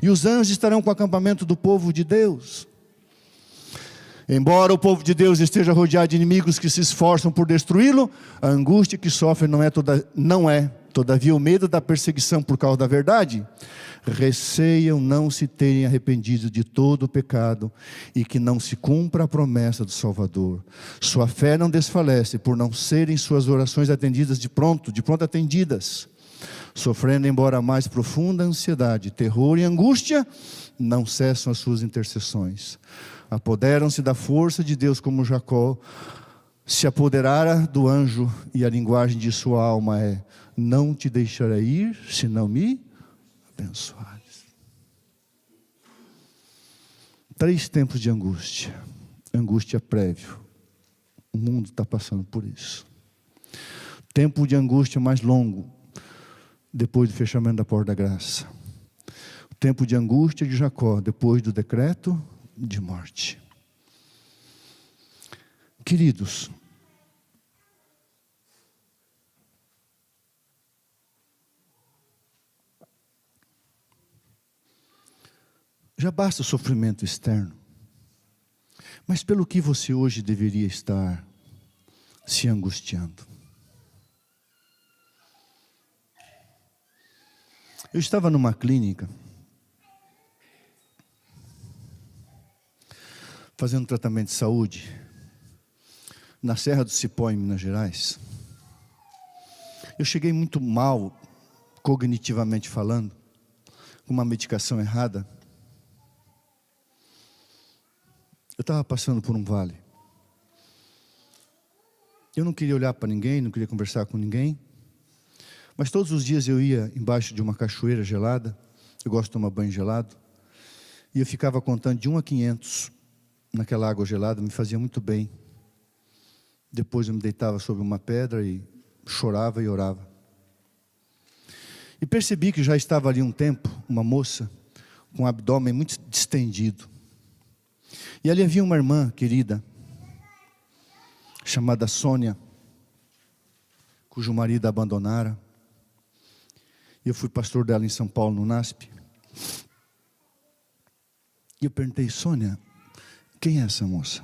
S1: E os anjos estarão com o acampamento do povo de Deus. Embora o povo de Deus esteja rodeado de inimigos que se esforçam por destruí-lo, a angústia que sofre não é, todavia, o medo da perseguição por causa da verdade. Receiam não se terem arrependido de todo o pecado e que não se cumpra a promessa do Salvador. Sua fé não desfalece por não serem suas orações atendidas de pronto atendidas. Sofrendo embora a mais profunda ansiedade, terror e angústia, não cessam as suas intercessões. Apoderam-se da força de Deus como Jacó se apoderara do anjo, e a linguagem de sua alma é: não te deixarei ir, se não me abençoares. 3 tempos de angústia. Angústia prévio. O mundo está passando por isso. Tempo de angústia mais longo, depois do fechamento da porta da graça. O tempo de angústia de Jacó, depois do decreto de morte. Queridos, já basta o sofrimento externo, mas pelo que você hoje deveria estar se angustiando? Eu estava numa clínica, fazendo tratamento de saúde, na Serra do Cipó, em Minas Gerais. Eu cheguei muito mal, cognitivamente falando, com uma medicação errada. Eu estava passando por um vale. Eu não queria olhar para ninguém, não queria conversar com ninguém. Mas todos os dias eu ia embaixo de uma cachoeira gelada. Eu gosto de tomar banho gelado. E eu ficava contando de 1 a 500 naquela água gelada, me fazia muito bem. Depois eu me deitava sobre uma pedra e chorava e orava. E percebi que já estava ali um tempo, uma moça, com o abdômen muito distendido. E ali havia uma irmã querida, chamada Sônia, cujo marido a abandonara. E eu fui pastor dela em São Paulo, no NASP. E eu perguntei: Sônia, quem é essa moça?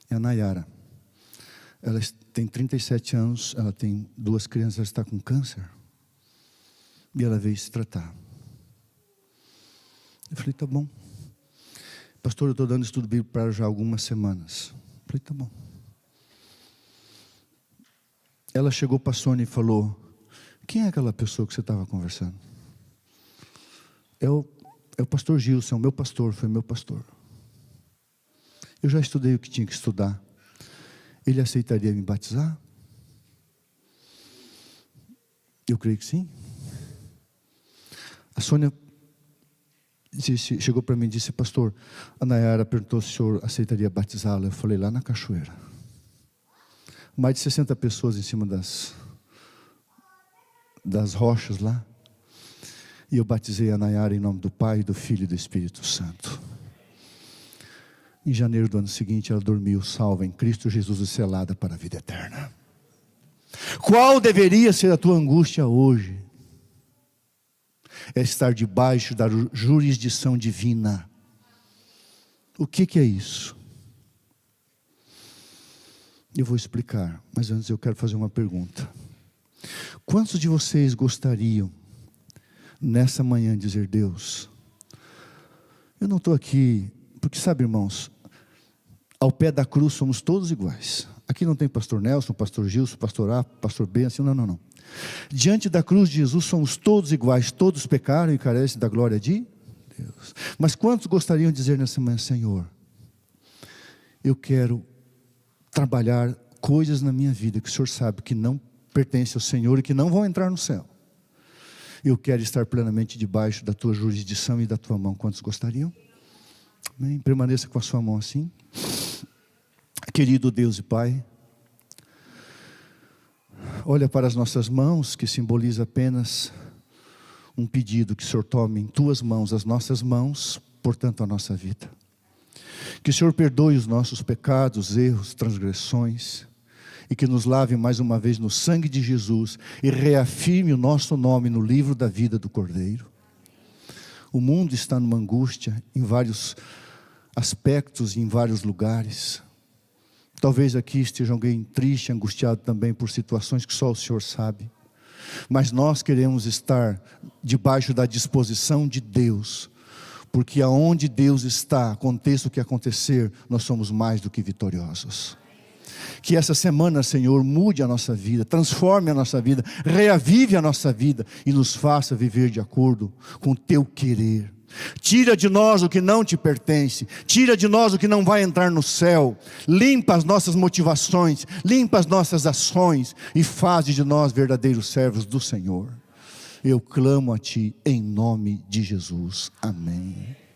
S1: É a Nayara. Ela tem 37 anos, ela tem 2 crianças, ela está com câncer. E ela veio se tratar. Eu falei: tá bom. Pastor, eu estou dando estudo bíblico para ela já há algumas semanas. Eu falei: tá bom. Ela chegou para a Sônia e falou: quem é aquela pessoa que você estava conversando? É o pastor Gilson, meu pastor, foi meu pastor. Eu já estudei o que tinha que estudar. Ele aceitaria me batizar? Eu creio que sim. A Sônia chegou para mim e disse: pastor, a Nayara perguntou se o senhor aceitaria batizá-la. Eu falei: lá na cachoeira. Mais de 60 pessoas em cima das rochas lá. E eu batizei a Nayara em nome do Pai, do Filho e do Espírito Santo. Em janeiro do ano seguinte, ela dormiu salva em Cristo Jesus e selada para a vida eterna. Qual deveria ser a tua angústia hoje? É estar debaixo da jurisdição divina. O que é isso? Eu vou explicar, mas antes eu quero fazer uma pergunta. Quantos de vocês gostariam, nessa manhã, dizer: Deus, eu não estou aqui, porque sabe, irmãos, ao pé da cruz somos todos iguais. Aqui não tem pastor Nelson, pastor Gilson, pastor A, pastor B, assim, não. Diante da cruz de Jesus somos todos iguais, todos pecaram e carecem da glória de Deus. Mas quantos gostariam de dizer nessa manhã: Senhor, eu quero trabalhar coisas na minha vida que o Senhor sabe que não pertencem ao Senhor e que não vão entrar no céu. Eu quero estar plenamente debaixo da tua jurisdição e da tua mão. Quantos gostariam? Amém? Permaneça com a sua mão assim. Querido Deus e Pai, olha para as nossas mãos, que simboliza apenas um pedido que o Senhor tome em tuas mãos as nossas mãos, portanto a nossa vida. Que o Senhor perdoe os nossos pecados, erros, transgressões, e que nos lave mais uma vez no sangue de Jesus e reafirme o nosso nome no livro da vida do Cordeiro. O mundo está numa angústia em vários aspectos e em vários lugares. Talvez aqui esteja alguém triste, angustiado também por situações que só o Senhor sabe. Mas nós queremos estar debaixo da disposição de Deus, porque aonde Deus está, aconteça o que acontecer, nós somos mais do que vitoriosos. Que essa semana, Senhor, mude a nossa vida, transforme a nossa vida, reavive a nossa vida e nos faça viver de acordo com o Teu querer. Tira de nós o que não te pertence. Tira de nós o que não vai entrar no céu. Limpa as nossas motivações. Limpa as nossas ações. E faze de nós verdadeiros servos do Senhor. Eu clamo a Ti em nome de Jesus. Amém.